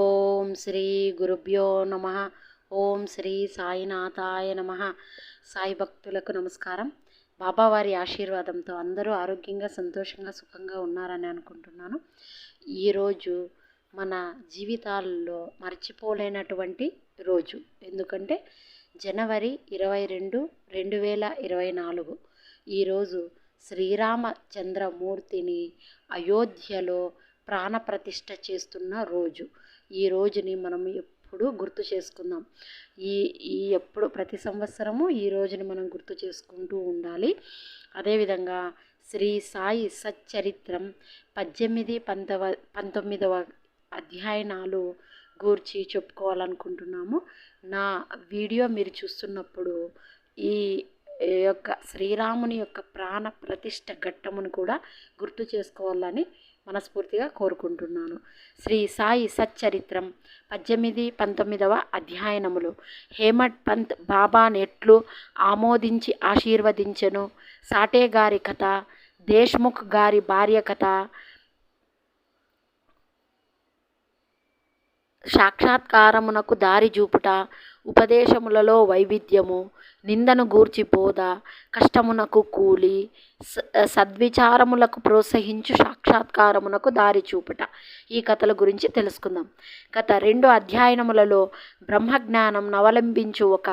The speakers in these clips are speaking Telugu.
ఓం శ్రీ గురుభ్యో నమ. ఓం శ్రీ సాయినాథాయ నమ. సాయి భక్తులకు నమస్కారం. బాబావారి ఆశీర్వాదంతో అందరూ ఆరోగ్యంగా, సంతోషంగా, సుఖంగా ఉన్నారని అనుకుంటున్నాను. ఈరోజు మన జీవితాల్లో మర్చిపోలేనటువంటి రోజు. ఎందుకంటే జనవరి 22, 2024 ఈరోజు శ్రీరామచంద్రమూర్తిని అయోధ్యలో ప్రాణప్రతిష్ఠ చేస్తున్న రోజు. ఈ రోజుని మనం ఎప్పుడు గుర్తు చేసుకుందాం. ఈ ఈ ఎప్పుడు ప్రతి సంవత్సరము ఈ రోజుని మనం గుర్తు చేసుకుంటూ ఉండాలి. అదేవిధంగా శ్రీ సాయి సచ్చరిత్రం 18, 19వ అధ్యాయాలు గూర్చి చెప్పుకోవాలనుకుంటున్నాము. నా వీడియో మీరు చూస్తున్నప్పుడు ఈ యొక్క శ్రీరాముని యొక్క ప్రాణ ప్రతిష్ఠ ఘట్టమును కూడా గుర్తు చేసుకోవాలని మనస్ఫూర్తిగా కోరుకుంటున్నాను. శ్రీ సాయి సచ్చరిత్రం 18, 19వ అధ్యాయములు. హేమడ్ పంత్ బాబాను ఎట్లు ఆమోదించి ఆశీర్వదించెను, సాటే గారి కథ, దేశ్ముఖ్ గారి భార్య కథ, సాక్షాత్కారమునకు దారి చూపుట, ఉపదేశములలో వైవిధ్యము, నిందను గూర్చి బోధ, కష్టమునకు కూలి, సద్విచారములకు ప్రోత్సహించు సాక్షాత్కారమునకు దారి చూపుట. ఈ కథల గురించి తెలుసుకుందాం. గత 2 అధ్యాయములలో బ్రహ్మజ్ఞానం నవలంబించు ఒక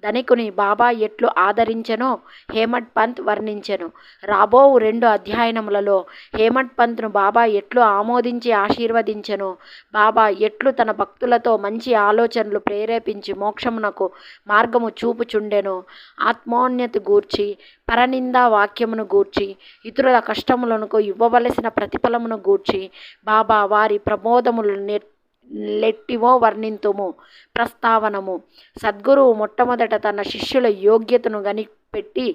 ధనికుని బాబా ఎట్లు ఆదరించెనో హేమడ్ పంత్ వర్ణించెను. రాబో 2 అధ్యాయములలో హేమడ్ పంత్ను బాబా ఎట్లు ఆమోదించి ఆశీర్వదించెనో, బాబా ఎట్లు తన భక్తులతో మంచి ఆలోచనలు ప్రేరేపించి మోక్షమునకు మార్గము చూపుచుండెనో, ఆత్మోన్నతి గూర్చి, పరనిందా వాక్యమును గూర్చి, ఇతరుల కష్టములకు ఇవ్వవలసిన ప్రతిఫలమును గూర్చి, బాబా వారి ప్రబోధములు లెట్టివో వర్ణింతుము. ప్రస్తావనము. సద్గురువు మొట్టమొదట తన శిష్యుల యోగ్యతను పెట్టి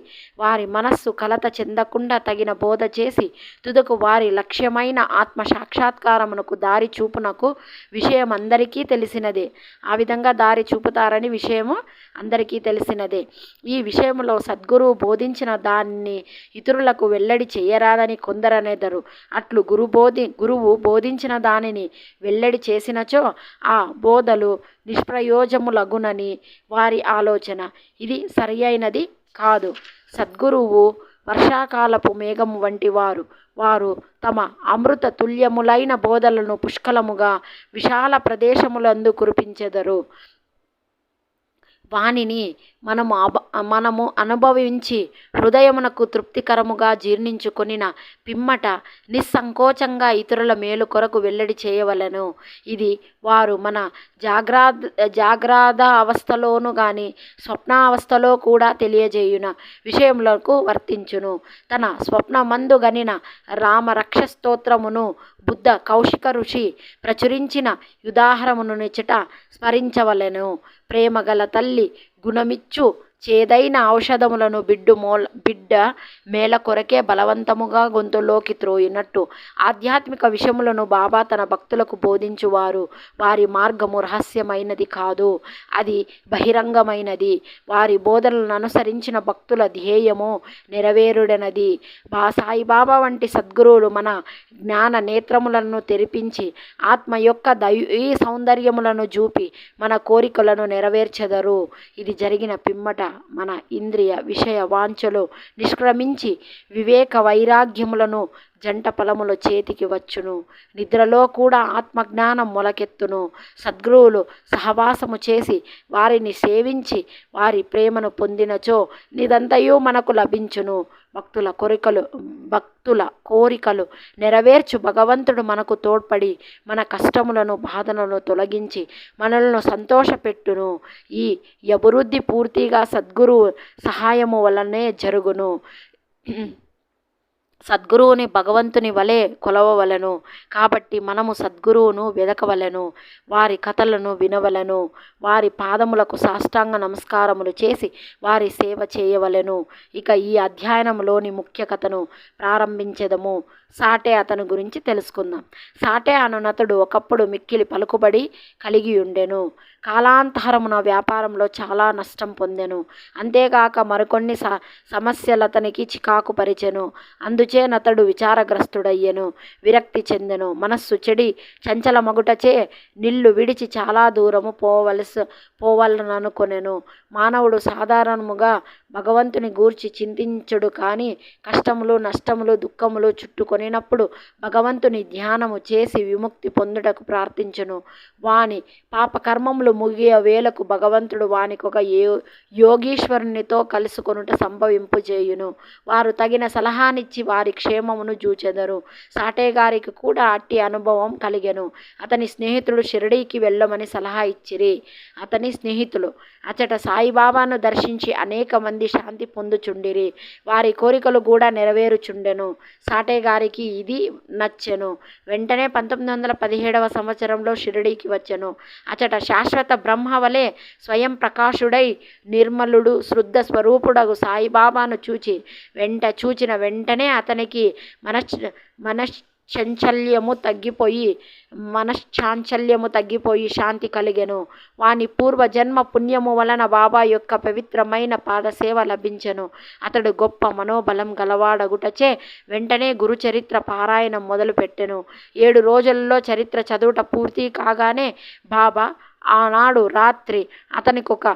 వారి మనస్సు కలత చెందకుండా తగిన బోధ చేసి తుదకు వారి లక్ష్యమైన ఆత్మ సాక్షాత్కారమునకు దారి చూపునకు విషయం అందరికీ తెలిసినదే. ఆ విధంగా దారి చూపుతారని విషయము అందరికీ తెలిసినదే. ఈ విషయంలో సద్గురువు బోధించిన దాన్ని ఇతరులకు వెల్లడి చేయరాదని కొందరనేదరు. అట్లు గురువు బోధించిన దానిని వెల్లడి చేసినచో ఆ బోధలు నిష్ప్రయోజములగునని వారి ఆలోచన. ఇది సరి అయినది కాదు. సద్గురువు వర్షాకాలపు మేఘము వంటి వారు తమ అమృత తుల్యములైన బోధలను పుష్కలముగా విశాల ప్రదేశములందు కురిపించెదరు. వానిని మనము అనుభవించి హృదయమునకు తృప్తికరముగా జీర్ణించుకొనిన పిమ్మట నిస్సంకోచంగా ఇతరుల మేలు కొరకు వెల్లడి చేయవలెను. ఇది వారు మన జాగ్రత్త అవస్థలోను గాని స్వప్నావస్థలో కూడా తెలియజేయున విషయములకు వర్తించును. తన స్వప్నమందు గనిన రామరక్ష స్తోత్రమును బుద్ధ కౌశిక ఋషి ప్రచురించిన ఉదాహరణమును నిచ్చట స్మరించవలెను. ప్రేమగల తల్లి గుణమిచ్చు చేదైన ఔషధములను బిడ్డ మేల కొరకే బలవంతముగా గొంతులోకి త్రోయినట్టు ఆధ్యాత్మిక విషయములను బాబా తన భక్తులకు బోధించువారు. వారి మార్గము రహస్యమైనది కాదు, అది బహిరంగమైనది. వారి బోధనలను అనుసరించిన భక్తుల ధ్యేయము నెరవేరుడనది. సాయిబాబా వంటి సద్గురువులు మన జ్ఞాన నేత్రములను తెరిపించి ఆత్మ యొక్క దైవీ సౌందర్యములను చూపి మన కోరికలను నెరవేర్చెదరు. ఇది జరిగిన పిమ్మట మన ఇంద్రియ విషయ వాంఛలు నిష్క్రమించి వివేక వైరాగ్యములను జంట ఫలములు చేతికి వచ్చును. నిద్రలో కూడా ఆత్మజ్ఞానం మొలకెత్తును. సద్గురువులు సహవాసము చేసి వారిని సేవించి వారి ప్రేమను పొందినచో నిదంతయు మనకు లభించును. భక్తుల కోరికలు నెరవేర్చు భగవంతుడు మనకు తోడ్పడి మన కష్టములను బాధలను తొలగించి మనలను సంతోషపెట్టును. ఈ అభివృద్ధి పూర్తిగా సద్గురువు సహాయము వలనే జరుగును. సద్గురువుని భగవంతుని వలె కొలవవలను. కాబట్టి మనము సద్గురువును వెదకవలను, వారి కథలను వినవలను, వారి పాదములకు సాష్టాంగ నమస్కారములు చేసి వారి సేవ చేయవలెను. ఇక ఈ అధ్యాయంలోని ముఖ్య కథను ప్రారంభించెదము. సాటే అతని గురించి తెలుసుకుందాం. సాటే అనునతుడు ఒకప్పుడు మిక్కిలి పలుకుబడి కలిగి ఉండెను. కాలాంతరమున వ్యాపారంలో చాలా నష్టం పొందెను. అంతేగాక మరికొన్ని సమస్యలతనికి చికాకు పరిచెను. అందుచేనతడు విచారగ్రస్తుడయ్యెను, విరక్తి చెందెను. మనస్సు చెడి చంచలమగుటచే నిల్లు విడిచి చాలా దూరము పోవలననుకొనెను. మానవుడు సాధారణముగా భగవంతుని గూర్చి చింతించుడు కానీ కష్టములు, నష్టములు, దుఃఖములు చుట్టుకొనినప్పుడు భగవంతుని ధ్యానము చేసి విముక్తి పొందుటకు ప్రార్థించును. వాని పాపకర్మములు ముగియ వేలకు భగవంతుడు వానికొక యోగీశ్వరునితో కలుసుకొనుట సంభవింపుచేయును. వారు తగిన సలహానిచ్చి వారి క్షేమమును చూచెదరు. సాటే గారికి కూడా అట్టి అనుభవం కలిగెను. అతని స్నేహితుడు షిరిడీకి వెళ్ళమని సలహా ఇచ్చిరి. అతని స్నేహితులు అచట సాయిబాబాను దర్శించి అనేక మంది శాంతి పొందుచుండిరి. వారి కోరికలు కూడా నెరవేరుచుండెను. సాటే గారికి ఇది నచ్చెను. వెంటనే 1917 సంవత్సరంలో షిరిడీకి వచ్చెను. అచట శాశ్వత బ్రహ్మ వలె స్వయం ప్రకాశుడై నిర్మలుడు శుద్ధ స్వరూపుడగు సాయిబాబాను చూచిన వెంటనే అతనికి మనశ్చాంచల్యము తగ్గిపోయి శాంతి కలిగెను. వాని పూర్వజన్మ పుణ్యము వలన బాబా యొక్క పవిత్రమైన పాదసేవ లభించెను. అతడు గొప్ప మనోబలం గలవాడగుటచే వెంటనే గురుచరిత్ర పారాయణం మొదలుపెట్టెను. 7 రోజులలో చరిత్ర చదువుట పూర్తి కాగానే బాబా ఆనాడు రాత్రి అతనికొక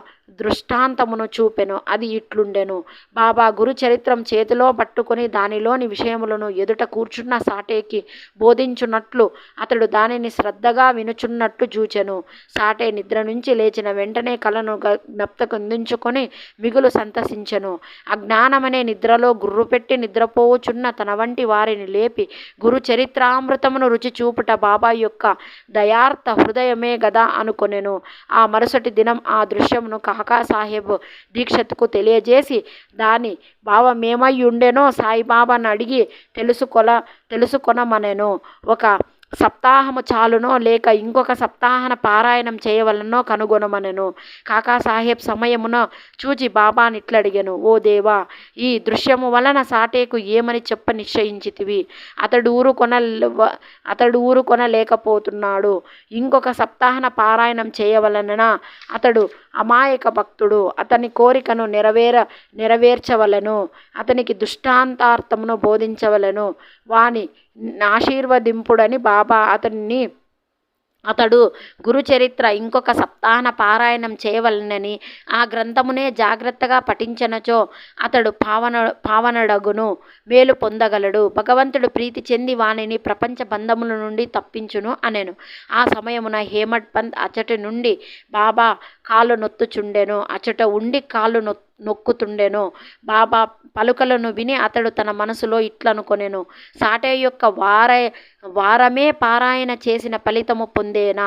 దృష్టాంతమును చూపెను. అది ఇట్లుండెను. బాబా గురు చరిత్రం చేతిలో పట్టుకొని దానిలోని విషయములను ఎదుట కూర్చున్న సాటేకి బోధించున్నట్లు అతడు దానిని శ్రద్ధగా వినుచున్నట్టు చూచెను. సాటే నిద్ర నుంచి లేచిన వెంటనే కలను జ్ఞప్తికందించుకొని మిగులు సంతసించెను. అజ్ఞానమనే నిద్రలో గుర్రుపెట్టి నిద్రపోవుచున్న తన వంటి వారిని లేపి గురు చరిత్రామృతమును రుచి చూపుట బాబా యొక్క దయార్థ హృదయమే గదా అనుకొనెను. ఆ మరుసటి దినం ఆ దృశ్యమును కాకా సాహెబ్ దీక్షత్కు తెలియజేసి దాని భావమేమయ్యుండెనో సాయిబాబాను అడిగి తెలుసుకొనమనెను. ఒక సప్తాహము చాలునో లేక ఇంకొక సప్తాహన పారాయణం చేయవలనో కనుగొనమనెను. కాకాసాహెబ్ సమయమున చూచి బాబానిట్లడిగెను. ఓ దేవా, ఈ దృశ్యము వలన సాటేకు ఏమని చెప్ప నిశ్చయించితివి? అతడు ఊరుకొనలేకపోతున్నాడు. ఇంకొక సప్తాహన పారాయణం చేయవలననా? అతడు అమాయక భక్తుడు. అతని కోరికను నెరవేర్చవలను. అతనికి దృష్టాంతార్థమును బోధించవలను. వాని ఆశీర్వదింపుడని బాబా అతడు గురుచరిత్ర ఇంకొక సప్తాహన పారాయణం చేయవలనని ఆ గ్రంథమునే జాగ్రత్తగా పఠించనచో అతడు పావనడగును, మేలు పొందగలడు. భగవంతుడు ప్రీతి చెంది వానిని ప్రపంచ బంధముల నుండి తప్పించును అనెను. ఆ సమయమున హేమడ్ పంత్ అచటి నుండి బాబా కాలు నొత్తుచుండెను. అచట ఉండి కాలు నొక్కుతుండెను. బాబా పలుకలను విని అతడు తన మనసులో ఇట్లనుకొనెను. సాటే యొక్క వారమే పారాయణ చేసిన ఫలితము పొందేనా?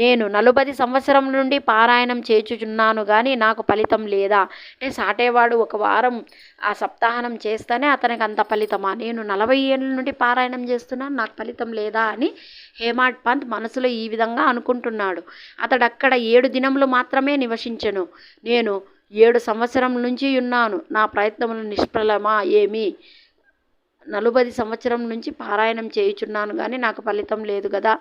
నేను 40 సంవత్సరం నుండి పారాయణం చేయుచున్నాను కానీ నాకు ఫలితం లేదా? అంటే సాటేవాడు ఒక వారం ఆ సప్తాహనం చేస్తేనే అతనికి అంత ఫలితమా? నేను 40 ఏళ్ళ నుండి పారాయణం చేస్తున్నాను, నాకు ఫలితం లేదా అని హేమాడ్ పంత్ మనసులో ఈ విధంగా అనుకుంటున్నాడు. అతడు అక్కడ 7 దినములు మాత్రమే నివసించెను. నేను 7 సంవత్సరం నుంచి ఉన్నాను, నా ప్రయత్నములు నిష్ఫలమా ఏమి? 40 సంవత్సరం నుంచి పారాయణం చేయుచున్నాను కానీ నాకు ఫలితం లేదు కదా.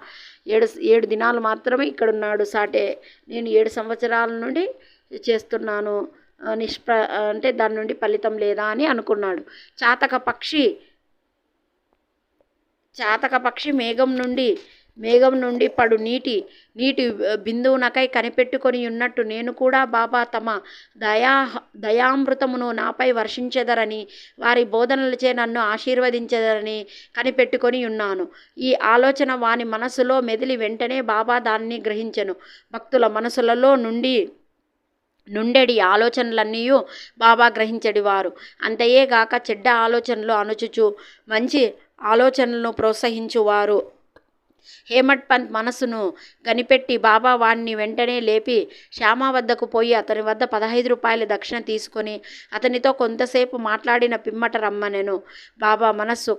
7 దినాలు మాత్రమే ఇక్కడ ఉన్నాడు సాటే. నేను 7 సంవత్సరాల నుండి చేస్తున్నాను, అంటే దాని నుండి ఫలితం లేదా అని అనుకున్నాడు. చాతక పక్షి మేఘం నుండి పడు నీటి బిందువునకై కనిపెట్టుకొని ఉన్నట్టు నేను కూడా బాబా తమ దయామృతమును నాపై వర్షించెదరని, వారి బోధనలచే నన్ను ఆశీర్వదించెదరని కనిపెట్టుకొని ఉన్నాను. ఈ ఆలోచన వాని మనసులో మెదిలి వెంటనే బాబా దానిని గ్రహించెను. భక్తుల మనసులలో నుండెడి ఆలోచనలన్నీ బాబా గ్రహించెడివారు. అంతయేగాక చెడ్డ ఆలోచనలు అణుచుచు మంచి ఆలోచనలను ప్రోత్సహించువారు. హేమడ్ పంత్ మనసును గనిపెట్టి బాబా వాణ్ణి వెంటనే లేపి శ్యామ వద్దకు పోయి అతని వద్ద 15 రూపాయల దక్షిణ తీసుకొని అతనితో కొంతసేపు మాట్లాడిన పిమ్మట రమ్మనెను. బాబా మనస్సు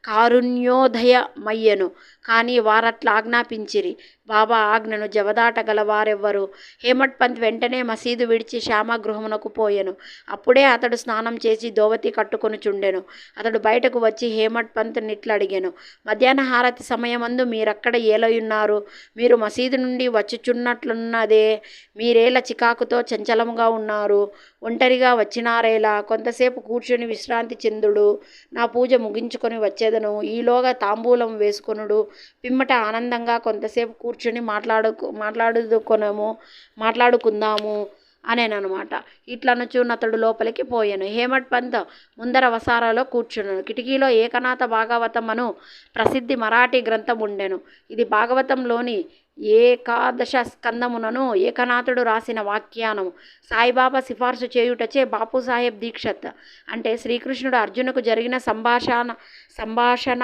కారుణ్యోదయమయ్యెను. కానీ వారట్లా ఆజ్ఞాపించిరి. బాబా ఆజ్ఞను జవదాటగల వారెవ్వరు? హేమడ్ పంత్ వెంటనే మసీదు విడిచి శ్యామ గృహమునకు పోయెను. అప్పుడే అతడు స్నానం చేసి దోవతి కట్టుకొనుచుండెను. అతడు బయటకు వచ్చి హేమడ్ పంత్ నిట్లడిగెను. మధ్యాహ్న హారతి సమయమందు మీరక్కడ ఏలయున్నారు? మీరు మసీదు నుండి వచ్చుచున్నట్లున్నదే, మీరేల చికాకుతో చంచలముగా ఉన్నారు? ఒంటరిగా వచ్చినారేలా? కొంతసేపు కూర్చుని విశ్రాంతి చెందుడు, నా పూజ ముగించుకొని వచ్చేదను. ఈలోగా తాంబూలం వేసుకొనుడు, పిమ్మట ఆనందంగా కొంతసేపు కూర్చుని మాట్లాడుకుందాము అనేనమాట. ఇట్లనుచూన్ అతడు లోపలికి పోయాను. హేమడ్ పంత్ ముందర వసారాలో కూర్చున్నాను. కిటికీలో ఏకనాథ భాగవతం అను ప్రసిద్ధి మరాఠీ గ్రంథం ఉండెను. ఇది భాగవతంలోని ఏకాదశ స్కందమునను ఏకనాథుడు రాసిన వ్యాఖ్యానము. సాయిబాబా సిఫార్సు చేయుటచే బాపూసాహెబ్ దీక్షత్ అంటే శ్రీకృష్ణుడు అర్జునుకు జరిగిన సంభాషణ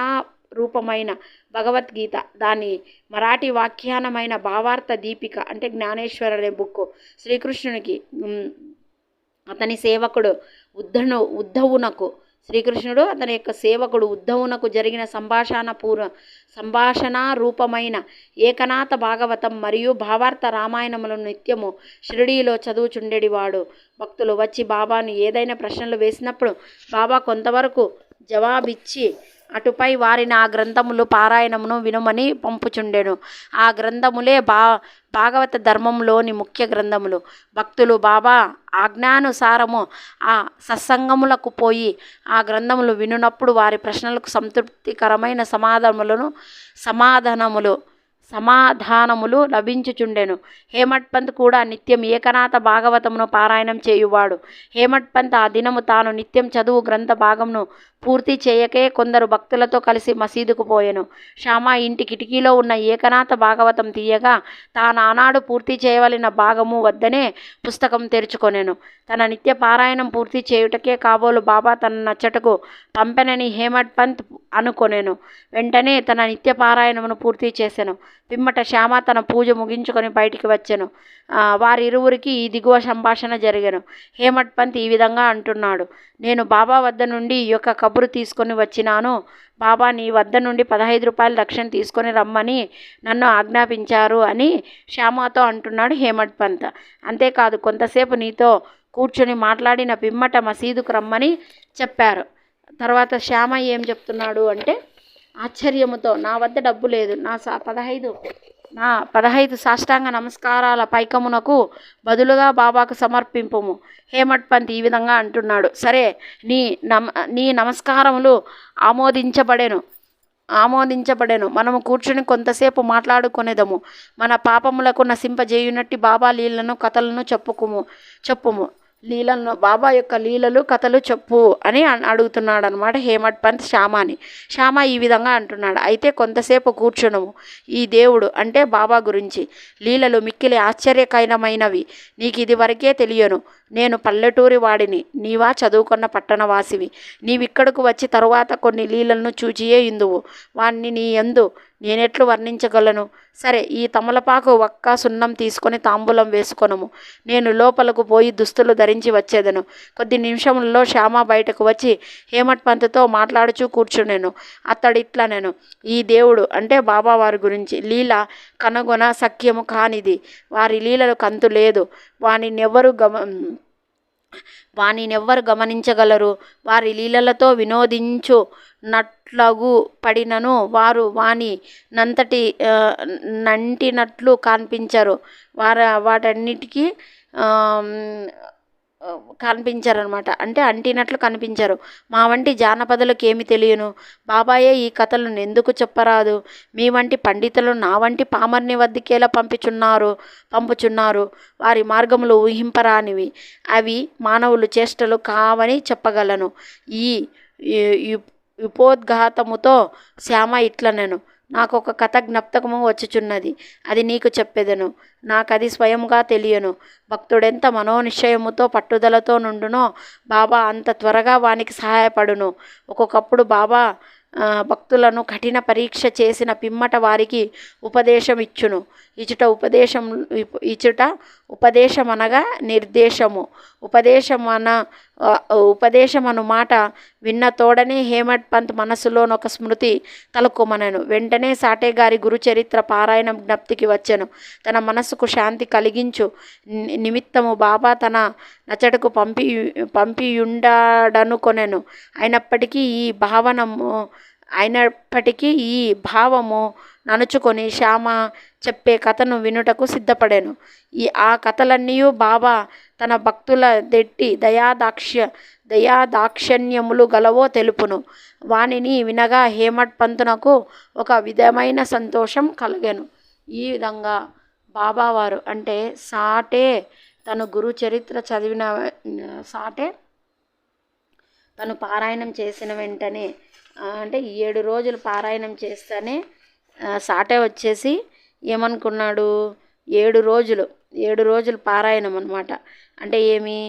రూపమైన భగవద్గీత, దాని మరాఠీ వ్యాఖ్యానమైన భావార్థ దీపిక అంటే జ్ఞానేశ్వర అనే బుక్, శ్రీకృష్ణునికి అతని సేవకుడు ఉద్ధవునకు శ్రీకృష్ణుడు అతని యొక్క సేవకుడు ఉద్ధవునకు జరిగిన సంభాషణ రూపమైన ఏకనాథ భాగవతం మరియు భావార్థ రామాయణములను నిత్యము షిరిడీలో చదువుచుండేవాడు. భక్తులు వచ్చి బాబాను ఏదైనా ప్రశ్నలు వేసినప్పుడు బాబా కొంతవరకు జవాబిచ్చి అటుపై వారిని ఆ గ్రంథములు పారాయణమును వినుమని పంపుచుండెను. ఆ గ్రంథములే భాగవత ధర్మంలోని ముఖ్య గ్రంథములు. భక్తులు బాబా ఆజ్ఞానుసారము ఆ సత్సంగములకు పోయి ఆ గ్రంథములు వినున్నప్పుడు వారి ప్రశ్నలకు సంతృప్తికరమైన సమాధానములు లభించుచుండెను. హేమడ్ పంత్ కూడా నిత్యం ఏకనాథ భాగవతమును పారాయణం చేయువాడు. హేమడ్ పంత్ ఆ దినము తాను నిత్యం చదువు గ్రంథ భాగమును పూర్తి చేయకే కొందరు భక్తులతో కలిసి మసీదుకు పోయెను. శ్యామ ఇంటి కిటికీలో ఉన్న ఏకనాథ భాగవతం తీయగా తానానాడు పూర్తి చేయవలసిన భాగము వద్దనే పుస్తకం తెరుచుకొనెను. తన నిత్య పారాయణం పూర్తి చేయుటకే కాబోలు బాబా తన నచ్చటకు పంపెనని హేమడ్ పంత్ అనుకొనెను. వెంటనే తన నిత్య పారాయణమును పూర్తి చేసెను. పిమ్మట శ్యామ తన పూజ ముగించుకొని బయటికి వచ్చెను. వారిరువురికి ఈ దిగువ సంభాషణ జరిగెను. హేమడ్ పంత్ ఈ విధంగా అంటున్నాడు: నేను బాబా వద్ద నుండి ఈ యొక్క కబురు తీసుకొని వచ్చినాను. బాబా నీ వద్ద నుండి 15 రూపాయలు దక్షిణ తీసుకొని రమ్మని నన్ను ఆజ్ఞాపించారు అని శ్యామతో అంటున్నాడు హేమడ్ పంత్. అంతేకాదు, కొంతసేపు నీతో కూర్చొని మాట్లాడిన పిమ్మట మసీదుకు రమ్మని చెప్పారు. తర్వాత శ్యామ ఏం చెప్తున్నాడు అంటే ఆశ్చర్యముతో, నా వద్ద డబ్బు లేదు, నా 15 సాష్టాంగ నమస్కారాల పైకమునకు బదులుగా బాబాకు సమర్పింపుము. హేమడ్ పంత్ ఈ విధంగా అంటున్నాడు: సరే, నీ నమస్కారములు ఆమోదించబడెను. మనము కూర్చుని కొంతసేపు మాట్లాడుకొనేదము. మన పాపములకు నశింపజేయునట్టి బాబా లీలను కథలను చెప్పుము. బాబా యొక్క లీలలు కథలు చెప్పు అని అడుగుతున్నాడు అనమాట హేమడ్ పంత్ శ్యామని. శ్యామ ఈ విధంగా అంటున్నాడు: అయితే కొంతసేపు కూర్చునము. ఈ దేవుడు అంటే బాబా గురించి లీలలు మిక్కిలి ఆశ్చర్యకరమైనవి. నీకు ఇది వరకే తెలియను. నేను పల్లెటూరి వాడిని, నీవా చదువుకున్న పట్టణవాసివి. నీవిక్కడకు వచ్చి తరువాత కొన్ని లీలలను చూచియే ఇందువు. వాణ్ణి నీ యందు నేనెట్లు వర్ణించగలను? సరే, ఈ తమలపాకు ఒక్క సున్నం తీసుకొని తాంబూలం వేసుకొనుము. నేను లోపలకు పోయి దుస్తులు ధరించి వచ్చేదను. కొద్ది నిమిషములలో శ్యామ బయటకు వచ్చి హేమడ్ పంత్తో మాట్లాడుచూ కూర్చునేను. అతడిట్లనెను: ఈ దేవుడు అంటే బాబా వారి గురించి లీల కనుగొన సఖ్యము కానిది. వారి లీలలు కంతు లేదు. వానినెవ్వరు గమనించగలరు? వారి లీలలతో వినోదించునట్లగు పడినను వారు వాని నంటినట్లు కనిపించరు. వాటన్నిటికీ కనిపించరనమాట. అంటే అంటినట్లు కనిపించరు. మా వంటి జానపదులకు ఏమి తెలియను? బాబాయే ఈ కథలను ఎందుకు చెప్పరాదు? మీ వంటి పండితులు నా వంటి పామర్ని వద్దకేలా పంపుచున్నారు. వారి మార్గములు ఊహింపరానివి. అవి మానవులు చేష్టలు కావని చెప్పగలను. ఈ ఉపోద్ఘాతముతో శ్యామ ఇట్లనెను: నాకు ఒక కథ జ్ఞప్తకము వచ్చుచున్నది. అది నీకు చెప్పెదను. నాకది స్వయముగా తెలియను. భక్తుడెంత మనోనిశ్చయముతో పట్టుదలతో నుండునో బాబా అంత త్వరగా వానికి సహాయపడును. ఒక్కొక్కప్పుడు బాబా భక్తులను కఠిన పరీక్ష చేసిన పిమ్మట వారికి ఉపదేశం ఇచ్చును. ఇచుట ఉపదేశమనగా నిర్దేశము. ఉపదేశమను మాట విన్న తోడనే హేమడ్ పంత్ మనసులోనొక స్మృతి తలకొమనెను. వెంటనే సాటేగారి గురుచరిత్ర పారాయణం జ్ఞప్తికి వచ్చెను. తన మనస్సుకు శాంతి కలిగించు నిమిత్తము బాబా తన నచ్చటకు పంపియుండాడనుకొనెను. అయినప్పటికీ ఈ భావనము అయినప్పటికీ ఈ భావము ననుచుకొని శ్యామ చెప్పే కథను వినుటకు సిద్ధపడాను. ఆ కథలన్నీ బాబా తన భక్తుల దెట్టి దయాదాక్షణ్యములు గలవో తెలుపును. వానిని వినగా హేమట్ పంతునకు ఒక విధమైన సంతోషం కలిగెను. ఈ విధంగా బాబావారు అంటే సాటే తను గురు చరిత్ర చదివిన సాటే తను పారాయణం చేసిన వెంటనే అంటే 7 రోజులు పారాయణం చేస్తేనే సాటే వచ్చేసి ఏమనుకున్నాడు, 7 రోజులు పారాయణం అనమాట. అంటే ఏమి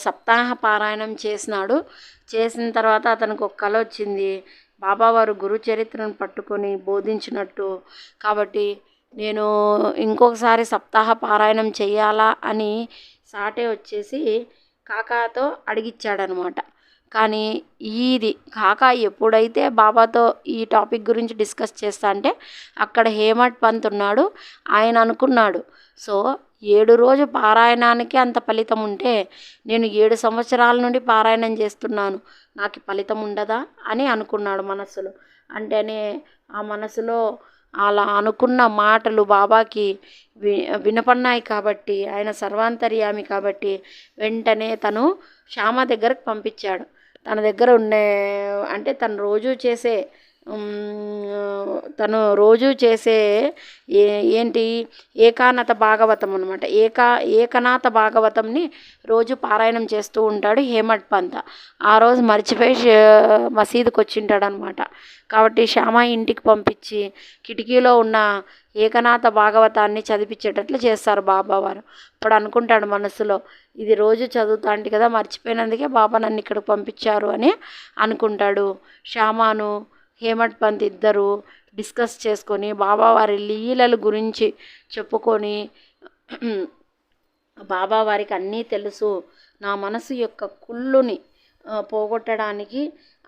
సప్తాహ పారాయణం చేసినాడు. చేసిన తర్వాత అతనికి ఒక కల వచ్చింది, బాబావారు గురు చరిత్రను పట్టుకొని బోధించినట్టు. కాబట్టి నేను ఇంకొకసారి సప్తాహ పారాయణం చేయాలా అని సాటే వచ్చేసి కాకాతో అడిగిచ్చాడనమాట. కానీ ఇది కాకా ఎప్పుడైతే బాబాతో ఈ టాపిక్ గురించి డిస్కస్ చేస్తా అంటే అక్కడ హేమట్ పంత్ ఉన్నాడు. ఆయన అనుకున్నాడు, సో 7 రోజు పారాయణానికి అంత ఫలితం ఉంటే నేను 7 సంవత్సరాల నుండి పారాయణం చేస్తున్నాను, నాకు ఫలితం ఉండదా అని అనుకున్నాడు మనసులో. అంటేనే ఆ మనసులో అలా అనుకున్న మాటలు బాబాకి వినపన్నాయి కాబట్టి, ఆయన సర్వాంతర్యామి కాబట్టి వెంటనే తను శ్యామ దగ్గరకు పంపించాడు. తన దగ్గర ఉండే అంటే తను రోజు చేసే ఏంటి ఏకానాథ భాగవతం అనమాట. ఏకనాథ భాగవతంని రోజు పారాయణం చేస్తూ ఉంటాడు హేమట్ పంత్. ఆ రోజు మర్చిపోయి మసీదుకి వచ్చింటాడు అనమాట. కాబట్టి శ్యామ ఇంటికి పంపించి కిటికీలో ఉన్న ఏకనాథ భాగవతాన్ని చదివించేటట్లు చేస్తారు బాబావారు. ఇప్పుడు అనుకుంటాడు మనసులో, ఇది రోజు చదువుతాంటి కదా, మర్చిపోయినందుకే బాబా నన్ను ఇక్కడికి పంపించారు అని అనుకుంటాడు. శ్యామను హేమట్ పంత్ ఇద్దరు డిస్కస్ చేసుకొని బాబావారి లీలల గురించి చెప్పుకొని, బాబావారికి అన్నీ తెలుసు, నా మనసు యొక్క కుళ్ళుని పోగొట్టడానికి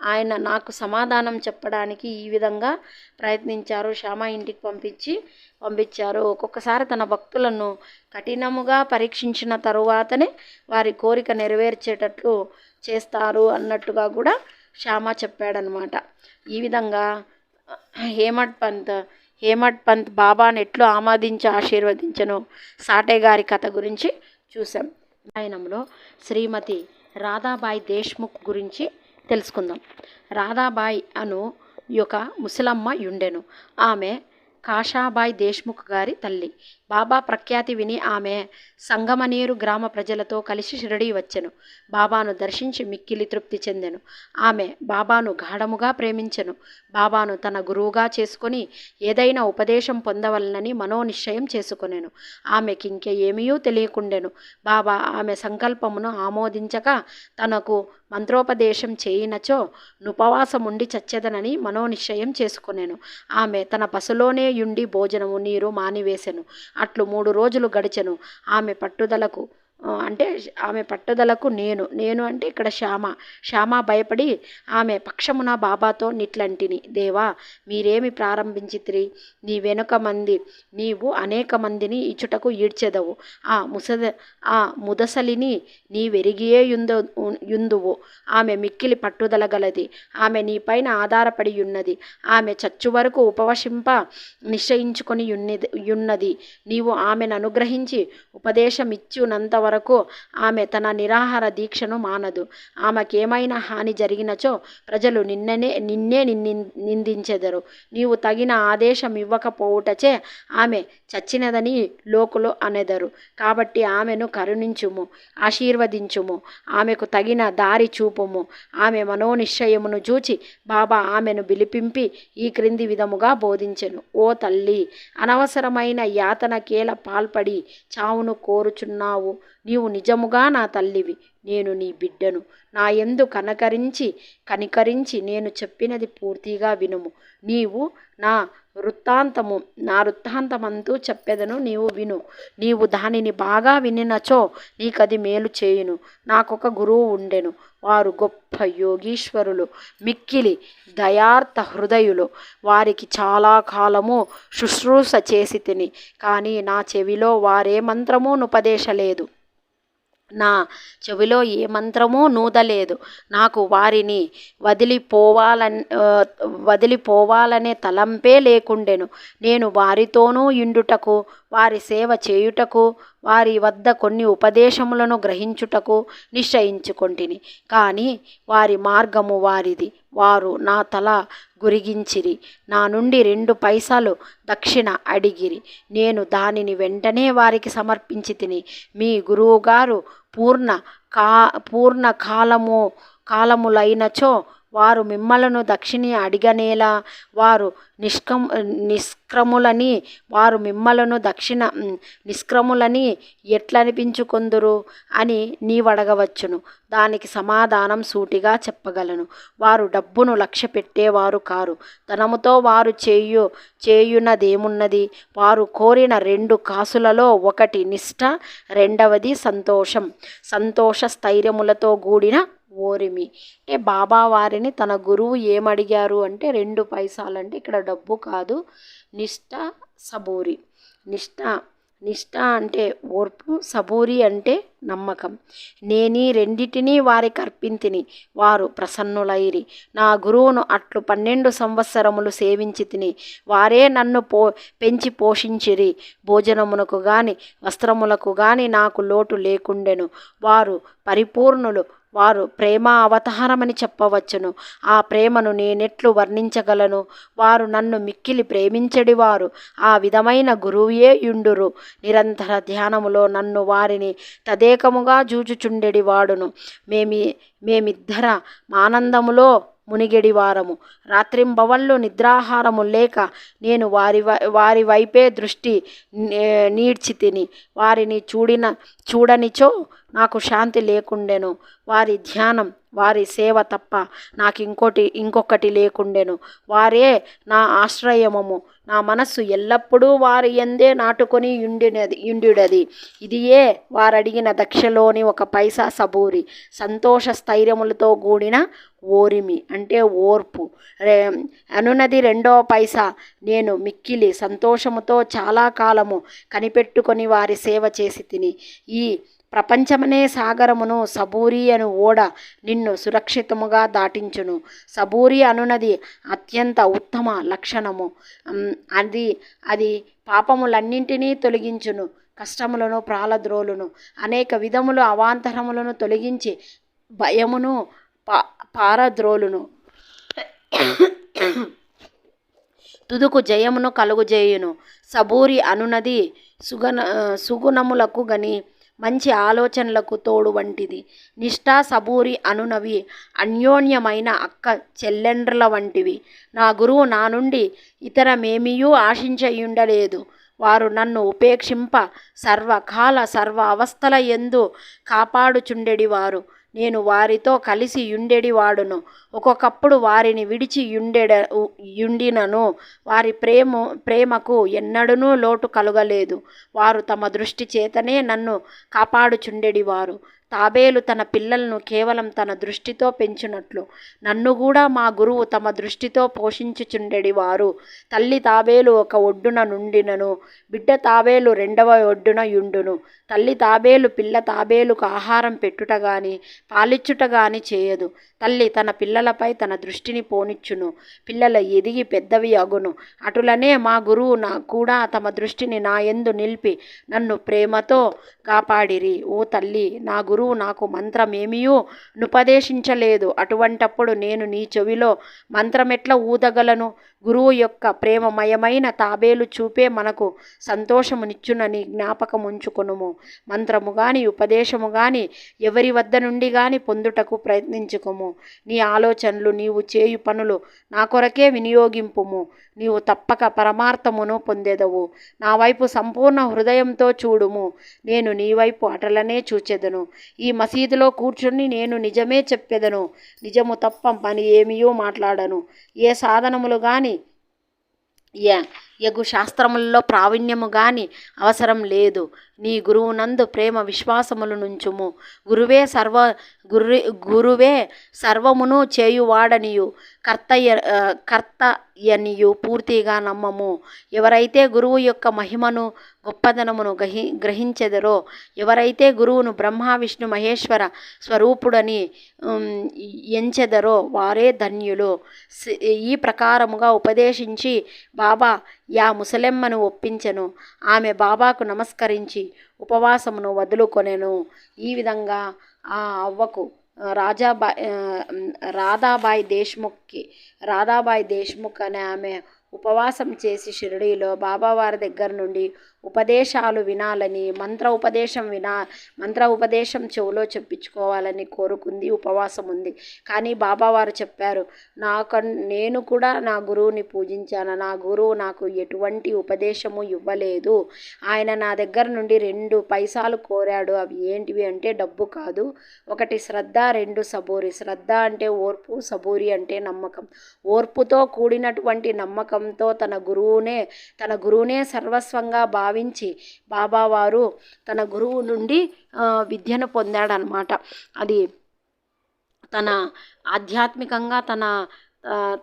ఆయన నాకు సమాధానం చెప్పడానికి ఈ విధంగా ప్రయత్నించారు. శ్యామ ఇంటికి పంపించారు. ఒక్కొక్కసారి తన భక్తులను కఠినముగా పరీక్షించిన తరువాతనే వారి కోరిక నెరవేర్చేటట్లు చేస్తారు అన్నట్టుగా కూడా శ్యామ చెప్పాడనమాట. ఈ విధంగా హేమట్ పంత్ బాబాను ఎట్లు ఆమోదించి ఆశీర్వదించను సాటే గారి కథ గురించి చూసాం. రామాయణంలో శ్రీమతి రాధాబాయి దేశ్ముఖ్ గురించి తెలుసుకుందాం. రాధాబాయి అను ఒక ముసలమ్మ యుండెను. ఆమె కాషాబాయి దేశ్ముఖ్ గారి తల్లి. బాబా ప్రఖ్యాతి విని ఆమె సంగమనేరు గ్రామ ప్రజలతో కలిసి షిరిడీ వచ్చెను. బాబాను దర్శించి మిక్కిలి తృప్తి చెందెను. ఆమె బాబాను గాఢముగా ప్రేమించెను. బాబాను తన గురువుగా చేసుకొని ఏదైనా ఉపదేశం పొందవలనని మనోనిశ్చయం చేసుకొనెను. ఆమెకి ఇంకే ఏమీ తెలియకుండెను. బాబా ఆమె సంకల్పమును ఆమోదించక తనకు మంత్రోపదేశం చేయినచో నుపవాసముండి చచ్చెదనని మనోనిశ్చయం చేసుకొనెను. ఆమె తన బసలోనే యుండి భోజనము నీరు మానివేసెను. అట్లు 3 రోజులు గడిచెను. ఆమె పట్టుదలకు నేను అంటే ఇక్కడ శ్యామ భయపడి ఆమె పక్షమున బాబాతో నిట్లంటిని, దేవా మీరేమి ప్రారంభించితిరి, నీవు అనేక మందిని ఇచ్చుటకు ఈడ్చెదవు, ఆ ముదసలిని నీవెరిగియే యుందువు. ఆమె మిక్కిలి పట్టుదల గలది. ఆమె నీపైన ఆధారపడి ఉన్నది. ఆమె చచ్చు వరకు ఉపవసింప నిశ్చయించుకొని యున్నది. నీవు ఆమెను అనుగ్రహించి ఉపదేశమిచ్చునంత వరకు ఆమె తన నిరాహార దీక్షను మానదు. ఆమెకేమైనా హాని జరిగినచో ప్రజలు నిన్నే నిందించెదరు. నీవు తగిన ఆదేశం ఇవ్వకపోవుటచే ఆమె చచ్చినదని లోకులు అనెదరు. కాబట్టి ఆమెను కరుణించుము, ఆశీర్వదించుము, ఆమెకు తగిన దారి చూపుము. ఆమె మనోనిశ్చయమును చూచి బాబా ఆమెను పిలిపింపి ఈ క్రింది విధముగా బోధించెను. ఓ తల్లి, అనవసరమైన యాతనకేల పాల్పడి చావును కోరుచున్నావు. నీవు నిజముగా నా తల్లివి, నేను నీ బిడ్డను. నా యందు కనికరించి నేను చెప్పినది పూర్తిగా వినుము. నీవు నా వృత్తాంతమంతూ చెప్పెదను, నీవు విను. నీవు దానిని బాగా వినినచో నీకది మేలు చేయును. నాకొక గురువు ఉండెను. వారు గొప్ప యోగీశ్వరులు, మిక్కిలి దయార్థ హృదయులు. వారికి చాలా కాలము శుశ్రూష చేసి తిని, కానీ నా చెవిలో వారే మంత్రము నుపదేశలేదు. నా చెవిలో ఏ మంత్రమూ నూదలేదు. నాకు వారిని వదిలిపోవాలనే తలంపే లేకుండెను. నేను వారితోనూ యుండుటకు, వారి సేవ చేయుటకు, వారి వద్ద కొన్ని ఉపదేశములను గ్రహించుటకు నిశ్చయించుకొంటిని. కానీ వారి మార్గము వారిది. వారు నా తల గురిగించిరి. నా నుండి 2 పైసలు దక్షిణ అడిగిరి. నేను దానిని వెంటనే వారికి సమర్పించి తిని, మీ గురువుగారు పూర్ణ కాలములైనచో వారు మిమ్మలను దక్షిణ అడిగనేలా, వారు నిష్క్రములని ఎట్లనిపించుకొందురు అని నీవడగవచ్చును. దానికి సమాధానం సూటిగా చెప్పగలను. వారు డబ్బును లక్ష్య పెట్టేవారు కారు. ధనముతో వారు చేయునదేమున్నది? వారు కోరిన 2 కాసులలో ఒకటి నిష్ఠ, రెండవది సంతోష స్థైర్యములతో కూడిన ఓరిమి. అంటే బాబా వారిని తన గురువు ఏమడిగారు అంటే 2 పైసలంటే ఇక్కడ డబ్బు కాదు, నిష్ఠ, సబూరి. నిష్ఠ అంటే ఓర్పు, సబూరి అంటే నమ్మకం. నేనీ రెండిటినీ వారికి అర్పింతిని. వారు ప్రసన్నులైరి. నా గురువును అట్లు 12 సంవత్సరములు సేవించి తిని. వారే నన్ను పెంచి పోషించిరి. భోజనమునకు గాని వస్త్రములకు గాని నాకు లోటు లేకుండెను. వారు పరిపూర్ణులు. వారు ప్రేమ అవతారమని చెప్పవచ్చును. ఆ ప్రేమను నేనెట్లు వర్ణించగలను? వారు నన్ను మిక్కిలి ప్రేమించెడివారు. ఆ విధమైన గురువే యుండురు. నిరంతర ధ్యానములో నన్ను వారిని తదేకముగా జూచుచుండెడి వాడును. మేమిద్దర ఆనందములో మునిగెడివారము. రాత్రింబవళ్ళు నిద్రాహారము లేక నేను వారి వైపే దృష్టి నీడ్చి తిని. వారిని చూడనిచో నాకు శాంతి లేకుండెను. వారి ధ్యానం, వారి సేవ తప్ప నాకు ఇంకొకటి లేకుండెను. వారే నా ఆశ్రయమము. నా మనస్సు ఎల్లప్పుడూ వారి యందే నాటుకొని యుండుడది. ఇదియే వారడిగిన దక్షలోని 1 పైసా సబూరి. సంతోష స్థైర్యములతో కూడిన ఓరిమి అంటే ఓర్పు. అనునది 2వ పైసా. నేను మిక్కిలి సంతోషముతో చాలా కాలము కనిపెట్టుకొని వారి సేవ చేసి తిని. ఈ ప్రపంచమనే సాగరమును సబూరి అను ఓడ నిన్ను సురక్షితముగా దాటించును. సబూరి అనునది అత్యంత ఉత్తమ లక్షణము. అది పాపములన్నింటినీ తొలగించును, కష్టములను ప్రాలద్రోలును, అనేక విధముల అవాంతరములను తొలగించి భయమును పారద్రోలును, తుదుకు జయమును కలుగుజేయును. సబూరి అనునది సుగుణములకు గని మంచి ఆలోచనలకు తోడు వంటిది. నిష్ఠ, సబూరి అనునవి అన్యోన్యమైన అక్క చెల్లెండ్రల వంటివి. నా గురువు నా నుండి ఇతరమేమియూ ఆశించయుండలేదు. వారు నన్ను ఉపేక్షింప సర్వకాల సర్వ అవస్థల యందు కాపాడుచుండెడివారు. నేను వారితో కలిసి యుండెడివాడును. ఒక్కొక్కప్పుడు వారిని విడిచి యుండినను వారి ప్రేమకు ఎన్నడూనూ లోటు కలుగలేదు. వారు తమ దృష్టి చేతనే నన్ను కాపాడుచుండెడివారు. తాబేలు తన పిల్లలను కేవలం తన దృష్టితో పెంచునట్లు నన్ను కూడా మా గురువు తమ దృష్టితో పోషించుచుండెడివారు. తల్లి తాబేలు 1 ఒడ్డున నుండినను బిడ్డ తాబేలు 2వ ఒడ్డున యుండును. తల్లి తాబేలు పిల్ల తాబేలుకు ఆహారం పెట్టుట గాని పాలిచ్చుట గాని చేయదు. తల్లి తన పిల్లలపై తన దృష్టిని పోనిచ్చును. పిల్లల ఎదిగి పెద్దవి అగును. అటులనే మా గురువు కూడా తమ దృష్టిని నా యందు నిలిపి నన్ను ప్రేమతో కాపాడిరి. ఓ తల్లి, నా గురువు నాకు మంత్రమేమియూ నుపదేశించలేదు. అటువంటప్పుడు నేను నీ చెవిలో మంత్రమెట్లా ఊదగలను? గురువు యొక్క ప్రేమమయమైన తాబేలు చూపే మనకు సంతోషమునిచ్చునని జ్ఞాపకముంచుకొనుము. మంత్రము గాని ఉపదేశము గాని ఎవరి వద్ద నుండి గాని పొందుటకు ప్రయత్నించుకొము. నీ ఆలోచనలు, నీవు చేయు పనులు నా కొరకే వినియోగింపుము. నీవు తప్పక పరమార్థమును పొందెదవు. నా వైపు సంపూర్ణ హృదయంతో చూడుము. నేను నీ వైపు అటలనే చూచెదను. ఈ మసీదులో కూర్చుని నేను నిజమే చెప్పెదను. నిజము తప్ప పని ఏమియూ మాట్లాడను. ఏ సాధనములు గాని యగు శాస్త్రములలో ప్రావీణ్యము గాని అవసరం లేదు. నీ గురువునందు ప్రేమ విశ్వాసములు నుంచుము. గురువే సర్వమును చేయువాడనియు కర్తయనియు పూర్తిగా నమ్మము. ఎవరైతే గురువు యొక్క మహిమను గొప్పదనమును గ్రహించెదరో, ఎవరైతే గురువును బ్రహ్మ విష్ణు మహేశ్వర స్వరూపుడని ఎంచెదరో వారే ధన్యులు. ఈ ప్రకారముగా ఉపదేశించి బాబా యా ముసలెమ్మను ఒప్పించెను. ఆమె బాబాకు నమస్కరించి ఉపవాసమును వదులుకొనెను. ఈ విధంగా ఆ అవ్వకు రాధాబాయి దేశ్ముఖ్ అనే ఆమె ఉపవాసం చేసి షిరిడీలో బాబావారి దగ్గర నుండి ఉపదేశాలు వినాలని, మంత్ర ఉపదేశం చెవులో చెప్పించుకోవాలని కోరుకుంది, ఉపవాసం ఉంది. కానీ బాబావారు చెప్పారు, నేను కూడా నా గురువుని పూజించాను, నా గురువు నాకు ఎటువంటి ఉపదేశము ఇవ్వలేదు. ఆయన నా దగ్గర నుండి 2 పైసాలు కోరాడు. అవి ఏంటివి అంటే డబ్బు కాదు. 1 శ్రద్ధ, 2 సబూరి. శ్రద్ధ అంటే ఓర్పు, సబూరి అంటే నమ్మకం. ఓర్పుతో కూడినటువంటి నమ్మకంతో తన గురువునే సర్వస్వంగా భావించి బాబావారు తన గురువు నుండి విద్యను పొందాడనమాట. అది తన ఆధ్యాత్మికంగా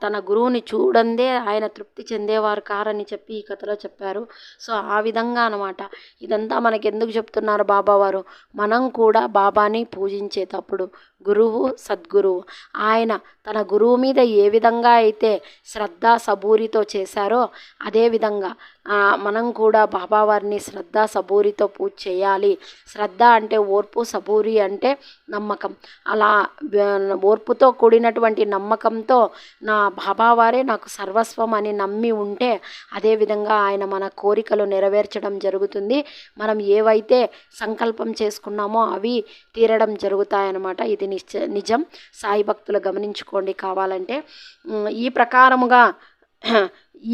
తన గురువుని చూడందే ఆయన తృప్తి చెందేవారు కారని చెప్పి ఈ కథలో చెప్పారు. సో ఆ విధంగా అనమాట. ఇదంతా మనకి ఎందుకు చెప్తున్నారు బాబావారు? మనం కూడా బాబాని పూజించేటప్పుడు గురువు సద్గురువు ఆయన తన గురువు మీద ఏ విధంగా అయితే శ్రద్ధ సబూరితో చేశారో అదేవిధంగా మనం కూడా బాబావారిని శ్రద్ధ సబూరితో పూజ చేయాలి. శ్రద్ధ అంటే ఓర్పు, సబూరి అంటే నమ్మకం. అలా ఓర్పుతో కూడినటువంటి నమ్మకంతో నా బాబావారే నాకు సర్వస్వం అని నమ్మి ఉంటే అదేవిధంగా ఆయన మన కోరికలు నెరవేర్చడం జరుగుతుంది. మనం ఏవైతే సంకల్పం చేసుకున్నామో అవి తీరడం జరుగుతాయన్నమాట. ఇది నిజం. సాయి భక్తులు గమనించుకోండి కావాలంటే. ఈ ప్రకారముగా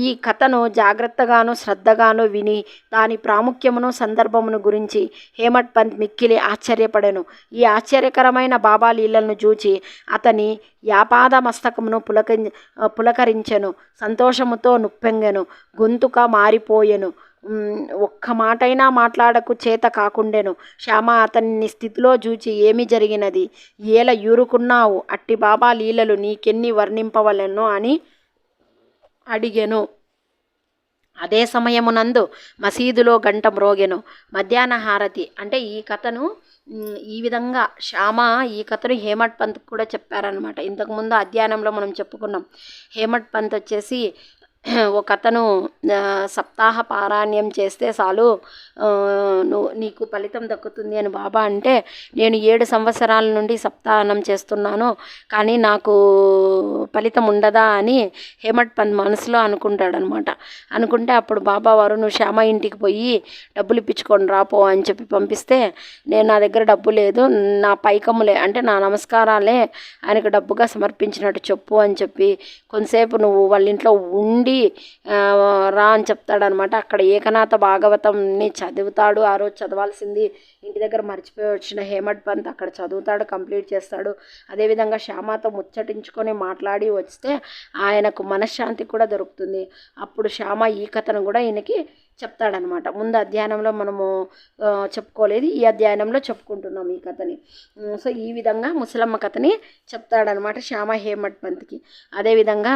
ఈ కథను జాగ్రత్తగాను శ్రద్ధగాను విని దాని ప్రాముఖ్యమును సందర్భమును గురించి హేమట్ పంత్ మిక్కిలి ఆశ్చర్యపడెను. ఈ ఆశ్చర్యకరమైన బాబా లీలలను చూచి అతని యాపాద మస్తకమును పులకరించెను. సంతోషముతో నుప్పెంగెను. గొంతుక మారిపోయెను. ఒక్క మాటైనా మాట్లాడకు చేత కాకుండెను. శ్యామ అతని స్థితిలో చూచి ఏమి జరిగినది, ఏల యూరుకున్నావు, అట్టి బాబా లీలలు నీకెన్ని వర్ణింపవలెనో అని అడిగెను. అదే సమయమునందు మసీదులో గంట మ్రోగెను. మధ్యాహ్న హారతి. అంటే ఈ కథను ఈ విధంగా ఈ కథను హేమట్ పంత్ కూడా చెప్పారనమాట. ఇంతకుముందు అధ్యయనంలో మనం చెప్పుకున్నాం. హేమట్ పంత్ వచ్చేసి ఒక అతను సప్తాహ పారాయణం చేస్తే చాలు నీకు ఫలితం దక్కుతుంది అని బాబా అంటే, నేను 7 సంవత్సరాల నుండి సప్తాహనం చేస్తున్నాను కానీ నాకు ఫలితం ఉండదా అని హేమట్ పంత్ మనసులో అనుకుంటాడనమాట. అనుకుంటే అప్పుడు బాబా వారు నువ్వు శ్యామ ఇంటికి పోయి డబ్బులు ఇప్పించుకొని రాపో అని చెప్పి పంపిస్తే, నా దగ్గర డబ్బు లేదు, నా పైకములే అంటే నా నమస్కారాలే ఆయనకు డబ్బుగా సమర్పించినట్టు చెప్పు అని చెప్పి కొంతసేపు నువ్వు వాళ్ళ ఇంట్లో ఉండి రా అని చెప్తాడనమాట. అక్కడ ఏకనాథ భాగవతంని చదువుతాడు. ఆ రోజు చదవాల్సింది ఇంటి దగ్గర మర్చిపోయి వచ్చిన హేమట్ పంత్ అక్కడ చదువుతాడు, కంప్లీట్ చేస్తాడు. అదేవిధంగా శ్యామతో ముచ్చటించుకొని మాట్లాడి వస్తే ఆయనకు మనశ్శాంతి కూడా దొరుకుతుంది. అప్పుడు శ్యామ ఈ కథను కూడా ఈయనకి చెప్తాడనమాట. ముందు అధ్యయనంలో మనము చెప్పుకోలేదు, ఈ అధ్యయనంలో చెప్పుకుంటున్నాం ఈ కథని. సో ఈ విధంగా ముసలమ్మ కథని చెప్తాడనమాట శ్యామ హేమట్ పంత్కి. అదేవిధంగా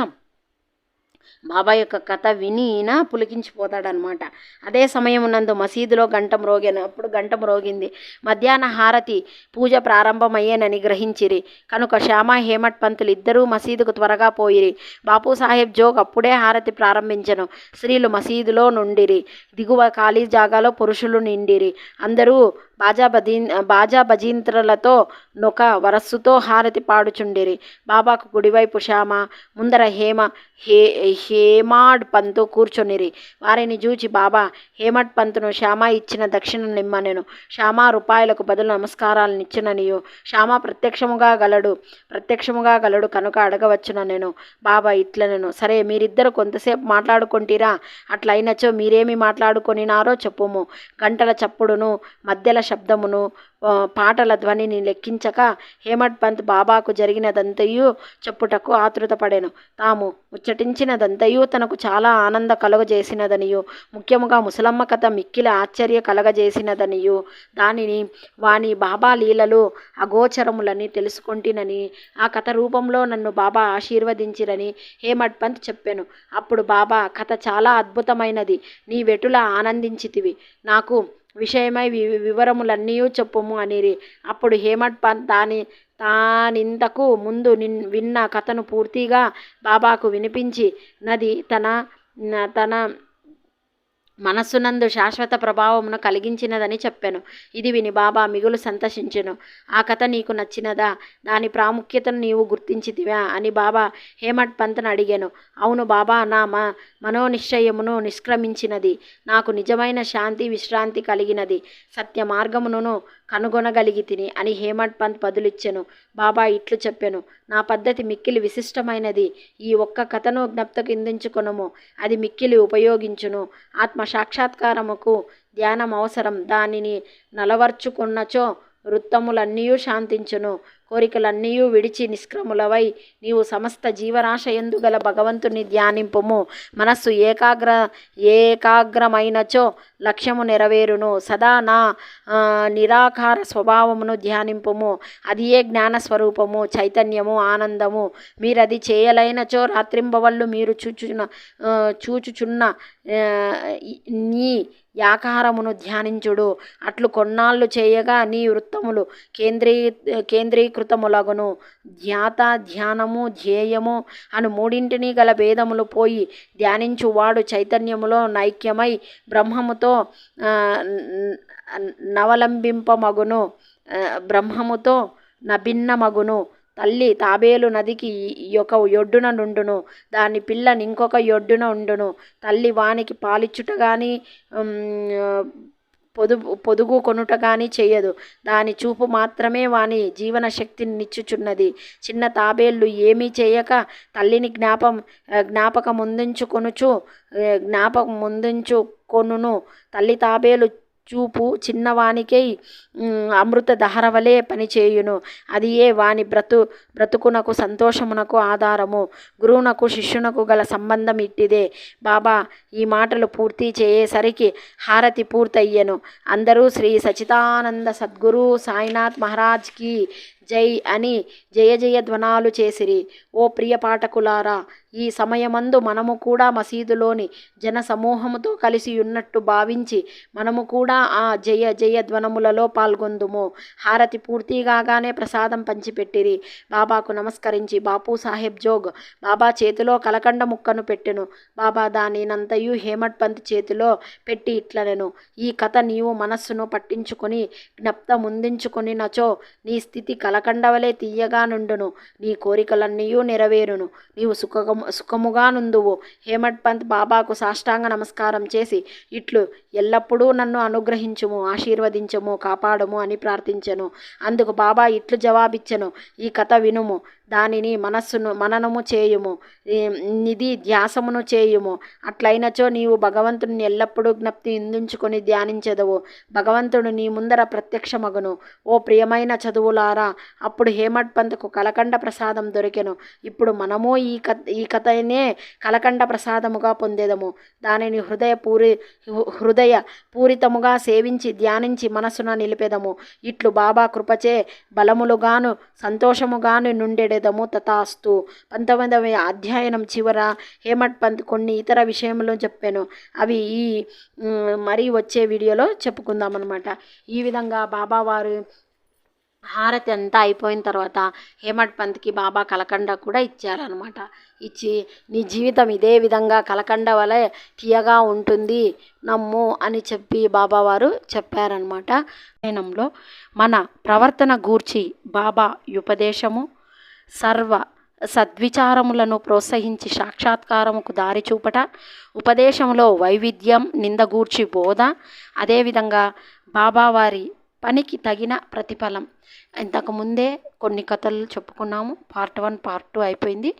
బాబా యొక్క కథ విని ఈయన పులికించిపోతాడనమాట. అదే సమయమునందు మసీదులో గంట మ్రోగెను. అప్పుడు గంట మ్రోగింది. మధ్యాహ్న హారతి పూజ ప్రారంభమయ్యేనని గ్రహించిరి కనుక శ్యామ హేమట్ పంతులు ఇద్దరూ మసీదుకు త్వరగా పోయిరి. బాపు సాహెబ్ జోగ్ అప్పుడే హారతి ప్రారంభించెను. స్త్రీలు మసీదులో నుండిరి. దిగువ ఖాళీ జాగాలో పురుషులు నిండిరి. అందరూ బాజా భజీంత్రలతో నొక వరస్సుతో హారతి పాడుచుండిరి. బాబాకు కుడివైపు శ్యామ, ముందర హేమాడ్ పంతు కూర్చొనిరి. వారిని చూచి బాబా హేమట్ పంతును శ్యామ ఇచ్చిన దక్షిణ నిమ్మనెను. శ్యామ రూపాయలకు బదులు నమస్కారాలు నిచ్చుననియు. శ్యామ ప్రత్యక్షముగా గలడు కనుక అడగవచ్చుననెను. బాబా ఇట్లనెను, సరే మీరిద్దరు కొంతసేపు మాట్లాడుకుంటీరా? అట్లయినచో మీరేమి మాట్లాడుకొనినారో చెప్పుము. గంటల చప్పుడును మధ్యల శబ్దమును పాటల ధ్వనిని లెక్కించక హేమడ్ పంత్ బాబాకు జరిగినదంతయు చెప్పుటకు ఆతృతపడెను. తాము ముచ్చటించినదంతయు తనకు చాలా ఆనంద కలుగజేసినదనియు, ముఖ్యముగా ముసలమ్మ కథ మిక్కిలి ఆశ్చర్య కలగజేసినదనియు, దానిని వాని బాబా లీలలు అగోచరములని తెలుసుకొంటినని, ఆ కథ రూపంలో నన్ను బాబా ఆశీర్వదించిరని హేమడ్ పంత్ చెప్పెను. అప్పుడు బాబా, కథ చాలా అద్భుతమైనది, నీవెటులా ఆనందించితివి, నాకు విషయమై వివరములన్నీ చెప్పుము అనిరి. అప్పుడు హేమడ్ పంత్ తానింతకు ముందు విన్న కథను పూర్తిగా బాబాకు వినిపించి నది తన మనస్సునందు శాశ్వత ప్రభావమును కలిగించినదని చెప్పాను. ఇది విని బాబా మిగులు సంతోషించెను. ఆ కథ నీకు నచ్చినదా? దాని ప్రాముఖ్యతను నీవు గుర్తించితివా అని బాబా హేమడ్ పంత్ను అడిగాను. అవును బాబా, నా మనోనిశ్చయమును నిష్క్రమించినది, నాకు నిజమైన శాంతి విశ్రాంతి కలిగినది, సత్య మార్గమును కనుగొనగలిగితిని అని హేమడ్ పంత్ బదులిచ్చెను. బాబా ఇట్లు చెప్పెను, నా పద్ధతి మిక్కిలి విశిష్టమైనది. ఈ ఒక్క కథను జ్ఞప్తికిందించుకొనుము, అది మిక్కిలి ఉపయోగించును. ఆత్మ సాక్షాత్కారముకు ధ్యానం అవసరం. దానిని నలవర్చుకున్నచో వృత్తములన్నీయూ శాంతించును. కోరికలన్నీయూ విడిచి నిష్క్రములవై నీవు సమస్త జీవరాశయందు గల భగవంతుని ధ్యానింపుము. మనస్సు ఏకాగ్రమైనచో లక్ష్యము నెరవేరును. సదా నా నిరాకార స్వభావమును ధ్యానింపుము. అది ఏ జ్ఞానస్వరూపము, చైతన్యము, ఆనందము. మీరది చేయలైనచో రాత్రింబవళ్ళు మీరు చూచుచున్న నీ యాకారమును ధ్యానించుడు. అట్లు కొన్నాళ్ళు చేయగా నీ వృత్తములు కేంద్రీకృతములగును. ధ్యానము ధ్యేయము అను మూడింటిని గల భేదములు పోయి ధ్యానించువాడు చైతన్యములో నైక్యమై బ్రహ్మముతో నభిన్నమగును. తల్లి తాబేలు నదికి ఒక యొడ్డున నుండును, దాని పిల్ల ఇంకొక యొడ్డున ఉండును. తల్లి వానికి పాలిచ్చుట గాని పొదుగు కొనుట గాని చేయదు. దాని చూపు మాత్రమే వాని జీవన శక్తిని నిచ్చుచున్నది. చిన్న తాబేళ్ళు ఏమీ చేయక తల్లిని జ్ఞాపకముందుంచుకొనును. తల్లి తాబేలు చూపు చిన్నవానికై అమృత దహరవలే పనిచేయును. అది ఏ వాని బ్రతుకునకు సంతోషమునకు ఆధారము. గురువునకు శిష్యునకు గల సంబంధం ఇట్టిదే. బాబా ఈ మాటలు పూర్తి చేయసరికి హారతి పూర్తయ్యెను. అందరూ శ్రీ సచిదానంద సద్గురు సాయినాథ్ మహారాజ్కి జై అని జయ జయ ధ్వనాలు చేసిరి. ఓ ప్రియ పాఠకులారా, ఈ సమయమందు మనము కూడా మసీదులోని జన సమూహముతో కలిసి ఉన్నట్టు భావించి మనము కూడా ఆ జయ జయ ధ్వనములలో పాల్గొందుము. హారతి పూర్తి కాగానే ప్రసాదం పంచిపెట్టిరి. బాబాకు నమస్కరించి బాపు సాహెబ్ జోగ్ బాబా చేతిలో కలకండ ముక్కను పెట్టెను. బాబా దానినంతయు హేమడ్ పంత్ చేతిలో పెట్టి ఇట్లనెను, ఈ కథ నీవు మనస్సును పట్టించుకొని జ్ఞప్తిముందుంచుకొనినచో నీ స్థితి కలకండవలే తీయగా నుండును. నీ కోరికలన్నీయూ నెరవేరును. నీవు సుఖముగా నుందువు. హేమడ్ పంత్ బాబాకు సాష్టాంగ నమస్కారం చేసి ఇట్లు, ఎల్లప్పుడూ నన్ను అనుగ్రహించుము, ఆశీర్వదించము, కాపాడము అని ప్రార్థించెను. అందుకు బాబా ఇట్లు జవాబిచ్చెను, ఈ కథ వినుము, దానిని మననము చేయుము, నిధి ధ్యాసమును చేయుము. అట్లయినచో నీవు భగవంతుని ఎల్లప్పుడూ జ్ఞప్తి ఇందుంచుకొని ధ్యానించెదవు. భగవంతుడు నీ ముందర ప్రత్యక్షమగును. ఓ ప్రియమైన చదువులారా, అప్పుడు హేమడ్ పంత్కు కలకండ ప్రసాదం దొరికెను. ఇప్పుడు మనము ఈ కథనే కలకండ ప్రసాదముగా పొందేదము. దానిని హృదయ పూరితముగా సేవించి ధ్యానించి మనసున నిలిపెదము. ఇట్లు బాబా కృపచే బలములుగాను సంతోషముగాను నుండెడెదము. తథాస్తు. 19వ అధ్యాయం చివర హేమడ్ పంత్ కొన్ని ఇతర విషయములు చెప్పాను. అవి మరీ వచ్చే వీడియోలో చెప్పుకుందాం అన్నమాట. ఈ విధంగా బాబా వారు హారతి అంతా అయిపోయిన తర్వాత హేమడ్ పంత్కి బాబా కలకండ కూడా ఇచ్చారనమాట. ఇచ్చి నీ జీవితం ఇదే విధంగా కలకండ వలె తీయగా ఉంటుంది నమ్ము అని చెప్పి బాబావారు చెప్పారనమాట. అధ్యయనంలో మన ప్రవర్తన గూర్చి బాబా ఉపదేశము, సర్వ సద్విచారములను ప్రోత్సహించి సాక్షాత్కారముకు దారి చూపట, ఉపదేశంలో వైవిధ్యం, నిందగూర్చి బోధ, అదేవిధంగా బాబావారి పనికి తగిన ప్రతిఫలం. ఇంతకుముందే కొన్ని కథలు చెప్పుకున్నాము. పార్ట్ 1 పార్ట్ 2 అయిపోయింది.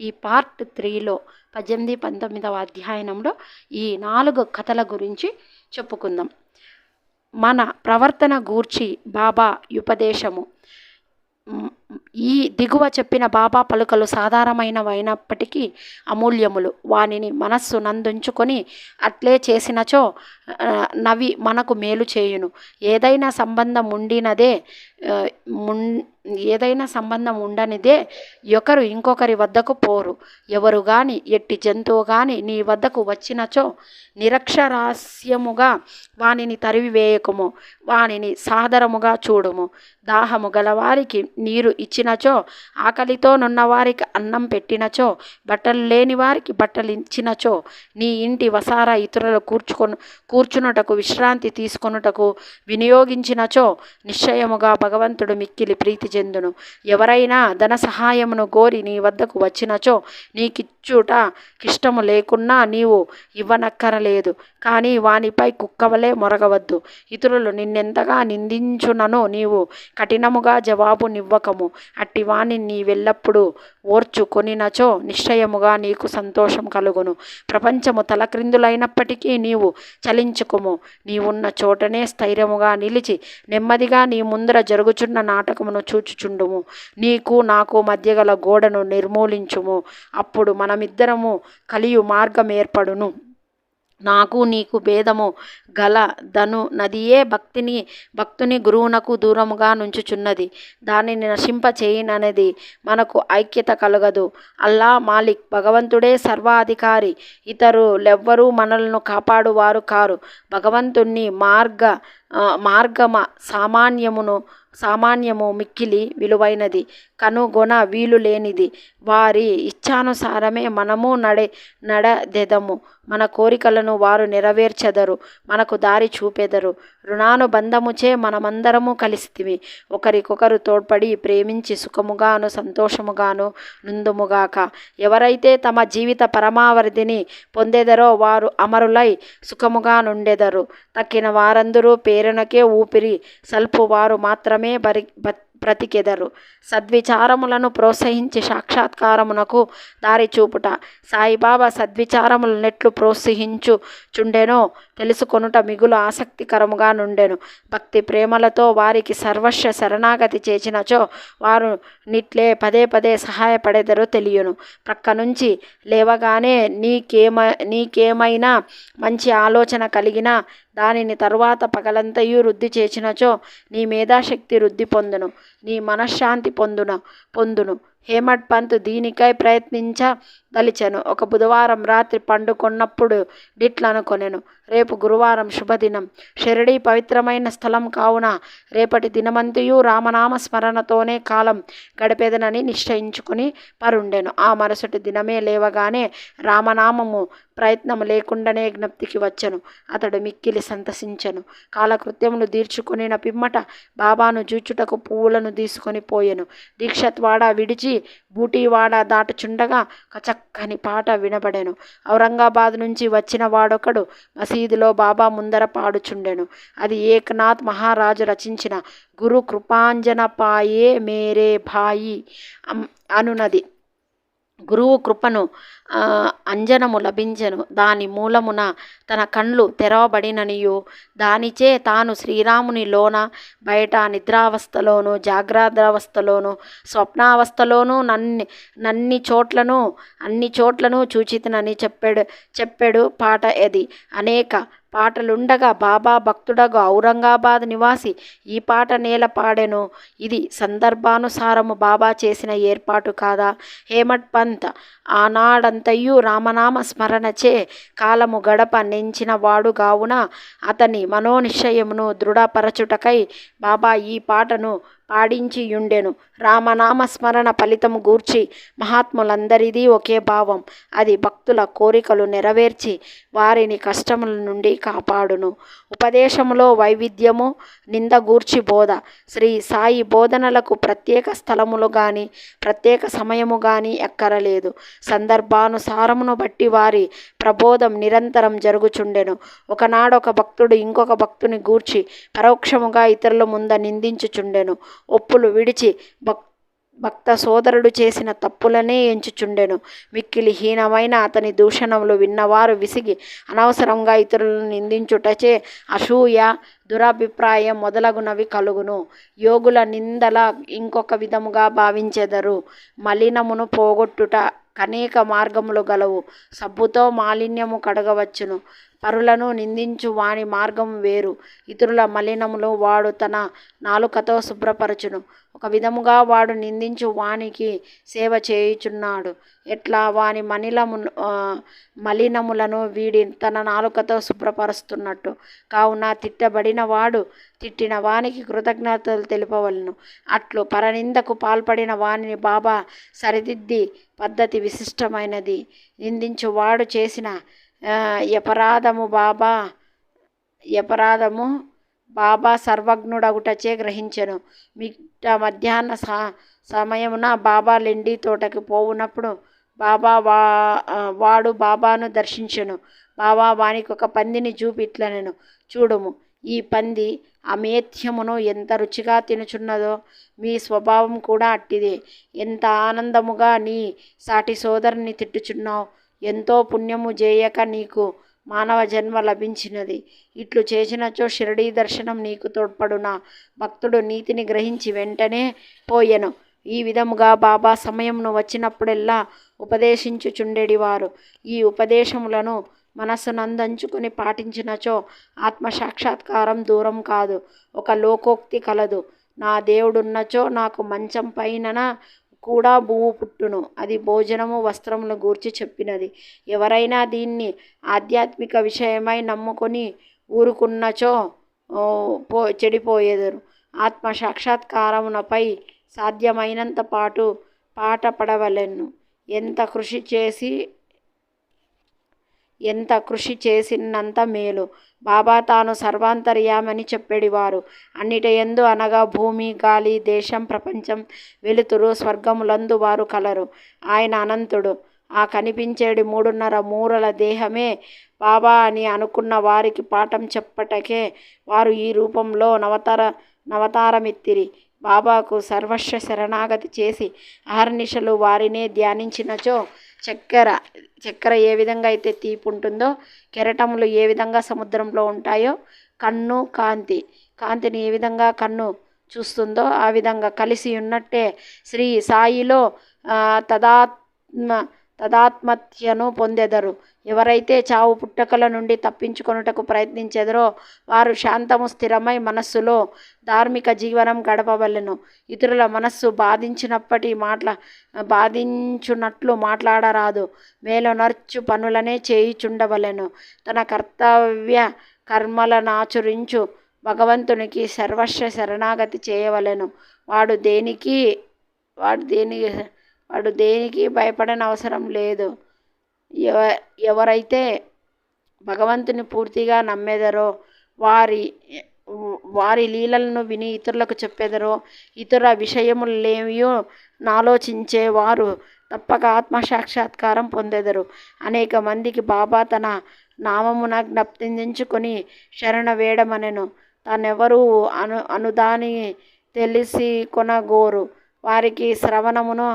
ఈ పార్ట్ 3లో 18, 19వ అధ్యాయంలో ఈ 4 కథల గురించి చెప్పుకుందాం. మన ప్రవర్తన గూర్చి బాబా ఉపదేశము. ఈ దిగువ చెప్పిన బాబా పలుకలు సాధారణమైనవైనప్పటికీ అమూల్యములు. వానిని మనస్సు నందుంచుకొని అట్లే చేసినచో నవి మనకు మేలు చేయును. ఏదైనా సంబంధం ఉండినదే ఏదైనా సంబంధం ఉండనిదే ఒకరు ఇంకొకరి వద్దకు పోరు. ఎవరు గాని ఎట్టి జంతువు గాని నీ వద్దకు వచ్చినచో నిరక్షరాస్యముగా వానిని తరివివేయకుము. వానిని సాదరముగా చూడుము. దాహము గలవారికి నీరు ఇచ్చినచో, ఆకలితో నున్నవారికి అన్నం పెట్టినచో, బట్టలు లేని వారికి బట్టలు ఇచ్చినచో, నీ ఇంటి వసారా ఇతరులు కూర్చునుటకు విశ్రాంతి తీసుకొనుటకు వినియోగించినచో నిశ్చయముగా భగవంతుడు మిక్కిలి ప్రీతి చెందును. ఎవరైనా ధన సహాయమును కోరి నీ వద్దకు వచ్చినచో నీకిచ్చుట కిష్టము లేకున్నా నీవు ఇవ్వనక్కరలేదు. కానీ వానిపై కుక్కవలే మొరగవద్దు. ఇతరులు నిన్నెంతగా నిందించునను నీవు కఠినముగా జవాబునివ్వకము. అట్టి వాణిని నీవెల్లప్పుడూ ఓర్చుకొనినచో నిశ్చయముగా నీకు సంతోషం కలుగును. ప్రపంచము తలక్రిందులైనప్పటికీ నీవు చలించుకుము. నీవున్న చోటనే స్థైర్యముగా నిలిచి నెమ్మదిగా నీ ముందర జరుగుచున్న నాటకమును చూచుచుండుము. నీకు నాకు మధ్య గల గోడను నిర్మూలించుము. అప్పుడు మనమిద్దరము కలియు మార్గం ఏర్పడును. నాకు నీకు భేదము గలదను నదియే భక్తుని గురువునకు దూరముగా నుంచుచున్నది. దానిని నశింప చేయనది మనకు ఐక్యత కలగదు. అల్లా మాలిక్ భగవంతుడే సర్వాధికారి. ఇతరులెవ్వరూ మనలను కాపాడువారు కారు. భగవంతుని సామాన్యము మిక్కిలి విలువైనది, కనుగొన వీలు లేనిది. వారి ఇచ్ఛానుసారమే మనము నడదెదము. మన కోరికలను వారు నెరవేర్చెదరు, మనకు దారి చూపెదరు. రుణానుబంధముచే మనమందరము కలిసితిమి. ఒకరికొకరు తోడ్పడి ప్రేమించి సుఖముగాను సంతోషముగాను నుందుముగాక. ఎవరైతే తమ జీవిత పరమావధిని పొందెదరో వారు అమరులై సుఖముగా నుండెదరు. తక్కిన వారందరూ పేరునకే ఊపిరి సల్పు వారు మాత్రమే బ్రతికెదరు. సద్విచారములను ప్రోత్సహించి సాక్షాత్కారమునకు దారి చూపుట. సాయిబాబా సద్విచారములు నెట్లు ప్రోత్సహించుచుండెనో తెలుసుకొనుట మిగులు ఆసక్తికరముగా నుండెను. భక్తి ప్రేమలతో వారికి సర్వస్వ శరణాగతి చేసినచో వారు నిట్లే పదే పదే సహాయపడెదరో తెలియను. ప్రక్క నుంచి లేవగానే నీకేమైనా మంచి ఆలోచన కలిగినా దానిని తరువాత పగలంతయు వృద్ధి చేసినచో నీ మేధాశక్తి వృద్ధి పొందును, నీ మనశ్శాంతి పొందును. హేమడ్ పంత్ దీనికై ప్రయత్నించదలిచెను. ఒక బుధవారం రాత్రి పండుకొన్నప్పుడు డిట్లనుకొనెను. రేపు గురువారం శుభదినం. షిరిడీ పవిత్రమైన స్థలం కావున రేపటి దినమంతయు రామనామ స్మరణతోనే కాలం గడిపేదనని నిశ్చయించుకుని పరుండెను. ఆ మరుసటి దినమే లేవగానే రామనామము ప్రయత్నము లేకుండానే జ్ఞప్తికి వచ్చెను. అతడు మిక్కిలి సంతసించెను. కాలకృత్యములు తీర్చుకొనిన పిమ్మట బాబాను జూచుటకు పువ్వులను తీసుకొని పోయెను. దీక్షత్వాడ విడిచి బూటీవాడ దాటుచుండగా కచక్కని పాట వినబడెను. ఔరంగాబాద్ నుంచి వచ్చిన వాడొకడు మసీదులో బాబా ముందర పాడుచుండెను. అది ఏకనాథ్ మహారాజు రచించిన గురు కృపాంజన పాయే మేరే భాయి అనునది. గురువు కృపను అంజనము లభించెను. దాని మూలమున తన కండ్లు తెరవబడిననియు దానిచే తాను శ్రీరాముని లోన బయట నిద్రావస్థలోను జాగ్రత్తావస్థలోను స్వప్నావస్థలోను అన్ని చోట్లను చూచితనని చెప్పాడు పాట అది. అనేక పాటలుండగా బాబా భక్తుడగు ఔరంగాబాద్ నివాసి ఈ పాట నేల పాడెను. ఇది సందర్భానుసారము బాబా చేసిన ఏర్పాటు కాదా? హేమడ్ పంత్ ఆనాడంతయు రామనామ స్మరణచే కాలము గడప నెంచిన వాడు గావున అతని మనోనిశ్చయమును దృఢపరచుటకై బాబా ఈ పాటను పాడించియుండెను. రామనామ స్మరణ ఫలితము గూర్చి మహాత్ములందరిది ఒకే భావం. అది భక్తుల కోరికలు నెరవేర్చి వారిని కష్టముల నుండి కాపాడును. ఉపదేశములో వైవిధ్యము, నిందగూర్చి బోధ. శ్రీ సాయి బోధనలకు ప్రత్యేక స్థలములు గాని ప్రత్యేక సమయము గాని ఎక్కరలేదు. సందర్భానుసారమును బట్టి వారి ప్రబోధం నిరంతరం జరుగుచుండెను. ఒకనాడొక భక్తుడు ఇంకొక భక్తుని గూర్చి పరోక్షముగా ఇతరుల ముంద నిందించుచుండెను. ఒప్పులు విడిచి భక్త సోదరుడు చేసిన తప్పులనే ఎంచుచుండెను. మిక్కిలి హీనమైన అతని దూషణములు విన్నవారు విసిగి అనవసరంగా ఇతరులను నిందించుటచే అసూయ, దురభిప్రాయం మొదలగునవి కలుగును. యోగుల నిందల ఇంకొక విధముగా భావించెదరు. మలినమును పోగొట్టుట అనేక మార్గములు గలవు. సబ్బుతో మాలిన్యము కడగవచ్చును. పరులను నిందించు వాని మార్గం వేరు. ఇతరుల మలినములు వాడు తన నాలుకతో శుభ్రపరచును. ఒక విధముగా వాడు నిందించు వానికి సేవ చేయుచున్నాడు. ఎట్లా వాని మలినములను వీడి తన నాలుకతో శుభ్రపరుస్తున్నట్టు. కావున తిట్టబడిన వాడు తిట్టిన వానికి కృతజ్ఞతలు తెలుపవలను. అట్లు పరనిందకు పాల్పడిన వానిని బాబా సరిదిద్ది పద్ధతి విశిష్టమైనది. నిందించువాడు చేసిన యపరాధము బాబా సర్వజ్ఞుడగుటచే గ్రహించెను. మిట్ట మధ్యాహ్న సమయమున బాబా లెండి తోటకి పోవునప్పుడు వాడు బాబాను దర్శించెను. బాబా వానికి ఒక పందిని చూపి ఇట్లనెను, చూడుము, ఈ పంది అమేథ్యమును ఎంత రుచిగా తినుచున్నదో మీ స్వభావం కూడా అట్టిదే. ఎంత ఆనందముగా నీ సాటి సోదరుని తిట్టుచున్నావు. ఎంతో పుణ్యము చేయక నీకు మానవ జన్మ లభించినది. ఇట్లు చేసినచో షిరిడీ దర్శనం నీకు తోడ్పడునా. భక్తుడు నీతిని గ్రహించి వెంటనే పోయెను. ఈ విధముగా బాబా సమయమును వచ్చినప్పుడెల్లా ఉపదేశించుచుండెడివారు. ఈ ఉపదేశములను మనస్సునందంచుకుని పాటించినచో ఆత్మసాక్షాత్కారం దూరం కాదు. ఒక లోకోక్తి కలదు, నా దేవుడున్నచో నాకు మంచం పైన కూడా భూము పుట్టును. అది భోజనము వస్త్రములు గూర్చి చెప్పినది. ఎవరైనా దీన్ని ఆధ్యాత్మిక విషయమై నమ్ముకొని ఊరుకున్నచో చెడిపోయేదరు. ఆత్మ సాక్షాత్కారమునపై సాధ్యమైనంత పాట పడవలెను. ఎంత కృషి చేసినంత మేలు. బాబా తాను సర్వాంతర్యామని చెప్పేడివారు. అన్నిటియందు అనగా భూమి, గాలి, దేశం, ప్రపంచం, వెలుతురు, స్వర్గములందు వారు కలరు. ఆయన అనంతుడు. ఆ కనిపించేడి 3.5 మూరల దేహమే బాబా అని అనుకున్న వారికి పాఠం చెప్పటకే వారు ఈ రూపంలో నవతారమెత్తిరి. బాబాకు సర్వస్వ శరణాగతి చేసి అహర్నిశలు వారినే ధ్యానించినచో చక్కెర ఏ విధంగా అయితే తీపి ఉంటుందో, కెరటములు ఏ విధంగా సముద్రంలో ఉంటాయో, కాంతిని ఏ విధంగా కన్ను చూస్తుందో ఆ విధంగా కలిసి ఉన్నట్టే శ్రీ సాయిలో తదాత్మత్యను పొందెదరు. ఎవరైతే చావు పుట్టకల నుండి తప్పించుకొనుటకు ప్రయత్నించెదరో వారు శాంతము స్థిరమై మనస్సులో ధార్మిక జీవనం గడపవలెను. ఇతరుల మనస్సు బాధించునట్లు మాట్లాడరాదు. మేలునర్చు పనులనే చేయుచుండవలెను. తన కర్తవ్య కర్మలనాచరించు భగవంతునికి సర్వస్వ శరణాగతి చేయవలెను. వాడు దేనికి భయపడనవసరం లేదు. ఎవరైతే భగవంతుని పూర్తిగా నమ్మెదరో వారి లీలలను విని ఇతరులకు చెప్పెదరో, ఇతర విషయములేమియో నాలోచించేవారు తప్పక ఆత్మసాక్షాత్కారం పొందెదరు. అనేక మందికి బాబా తన నామమున జ్ఞప్తించుకొని శరణ వేడమనెను. తానెవరు అనుదాని తెలిసి కొనగోరు. వారికి శ్రవణమును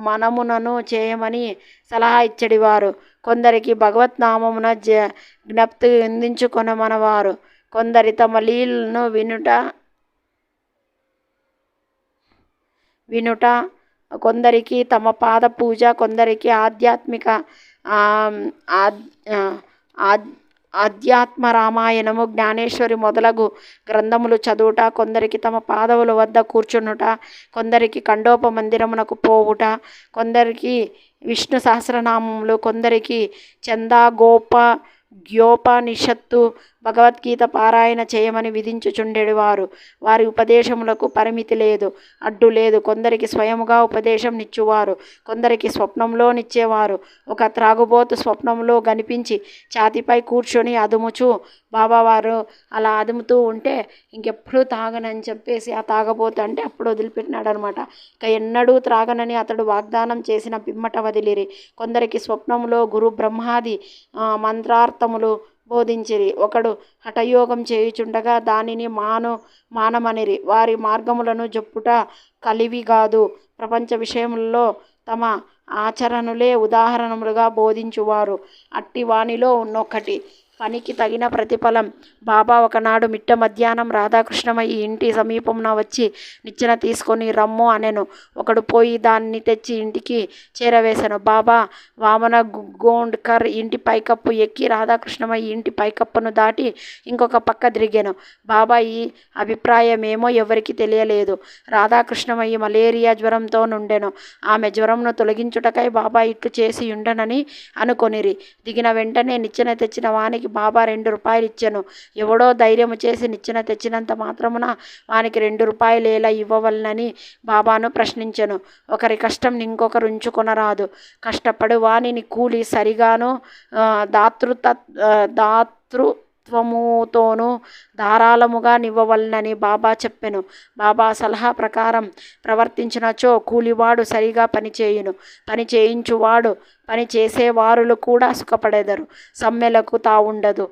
మనమునను చేయమని సలహా ఇచ్చడివారు. కొందరికి భగవత్నామమున జ్ఞప్తించుకొనమనవారు. కొందరి తమ లీలను వినుట, కొందరికి తమ పాద పూజ, కొందరికి ఆధ్యాత్మ రామాయణము, జ్ఞానేశ్వరి మొదలగు గ్రంథములు చదువుట, కొందరికి తమ పాదవుల వద్ద కూర్చునుట, కొందరికి ఖండోపమందిరమునకు పోవుట, కొందరికి విష్ణు సహస్రనామములు, కొందరికి గ్యోపనిషత్తు, భగవద్గీత పారాయణ చేయమని విధించుచుండెడివారు. వారి ఉపదేశములకు పరిమితి లేదు, అడ్డు లేదు. కొందరికి స్వయముగా ఉపదేశం నిచ్చువారు, కొందరికి స్వప్నంలో నిచ్చేవారు. ఒక త్రాగుబోతు స్వప్నంలో కనిపించి ఛాతిపై కూర్చొని అదుముచు బాబావారు అలా అదుముతూ ఉంటే ఇంకెప్పుడు తాగనని చెప్పేసి ఆ తాగబోతు అంటే అప్పుడు వదిలిపెట్టినాడు అనమాట. ఇక ఎన్నడూ త్రాగనని అతడు వాగ్దానం చేసిన పిమ్మట వదిలిరి. కొందరికి స్వప్నంలో గురు బ్రహ్మాది మంత్రార్థములు బోధించిరి. ఒకడు హఠయోగం చేయుచుండగా దానిని మానమనిరి. వారి మార్గములను జొప్పుట కలివిగాదు. ప్రపంచ విషయములలో తమ ఆచరణలే ఉదాహరణములుగా బోధించువారు. అట్టి వానిలో ఉన్నొక్కటి పనికి తగిన ప్రతిఫలం. బాబా ఒకనాడు మిట్ట మధ్యాహ్నం రాధాకృష్ణమయ్య ఇంటి సమీపమున వచ్చి నిచ్చెన తీసుకొని రమ్ము అనెను. ఒకడు పోయి దాన్ని తెచ్చి ఇంటికి చేరవేశను. బాబా వామన గోండ్కర్ ఇంటి పైకప్పు ఎక్కి రాధాకృష్ణమయ్య ఇంటి పైకప్పును దాటి ఇంకొక పక్క తిరిగాను. బాబా ఈ అభిప్రాయమేమో ఎవరికి తెలియలేదు. రాధాకృష్ణమయ్య మలేరియా జ్వరంతో నుండెను. ఆమె జ్వరంను తొలగించుటకై బాబా ఇట్లు చేసి ఉండనని అనుకొనిరి. దిగిన వెంటనే నిచ్చెన తెచ్చిన వానికి బాబా 2 రూపాయలు ఇచ్చెను. ఎవడో ధైర్యము చేసి నిచ్చెన తెచ్చినంత మాత్రమున వానికి 2 రూపాయలేలా ఇవ్వవలనని బాబాను ప్రశ్నించెను. ఒకరి కష్టం ఇంకొకరు ఉంచుకొనరాదు. కష్టపడు వానిని కూలి సరిగాను దాతృత్వముతోనూ ధారాళముగా నివ్వవలనని బాబా చెప్పెను. బాబా సలహా ప్రకారం ప్రవర్తించినచో కూలివాడు సరిగా పనిచేయును. పని చేయించువాడు పని చేసేవారులు కూడా సుఖపడెదరు. సమ్మెలకు తావుండదు.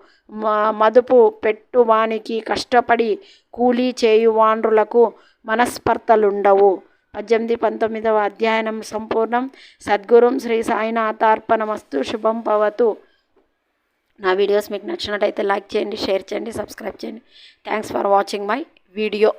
మదుపు పెట్టువానికి కష్టపడి కూలీ చేయువాండ్రులకు మనస్పర్ధలుండవు. 18, 19వ అధ్యాయం సంపూర్ణం. సద్గురుం శ్రీ సాయినాథార్పణమస్తు. శుభం భవతు. నా వీడియోస్ మీకు నచ్చినట్టయితే లైక్ చేయండి, షేర్ చేయండి, సబ్స్క్రైబ్ చేయండి. Thanks for watching my video.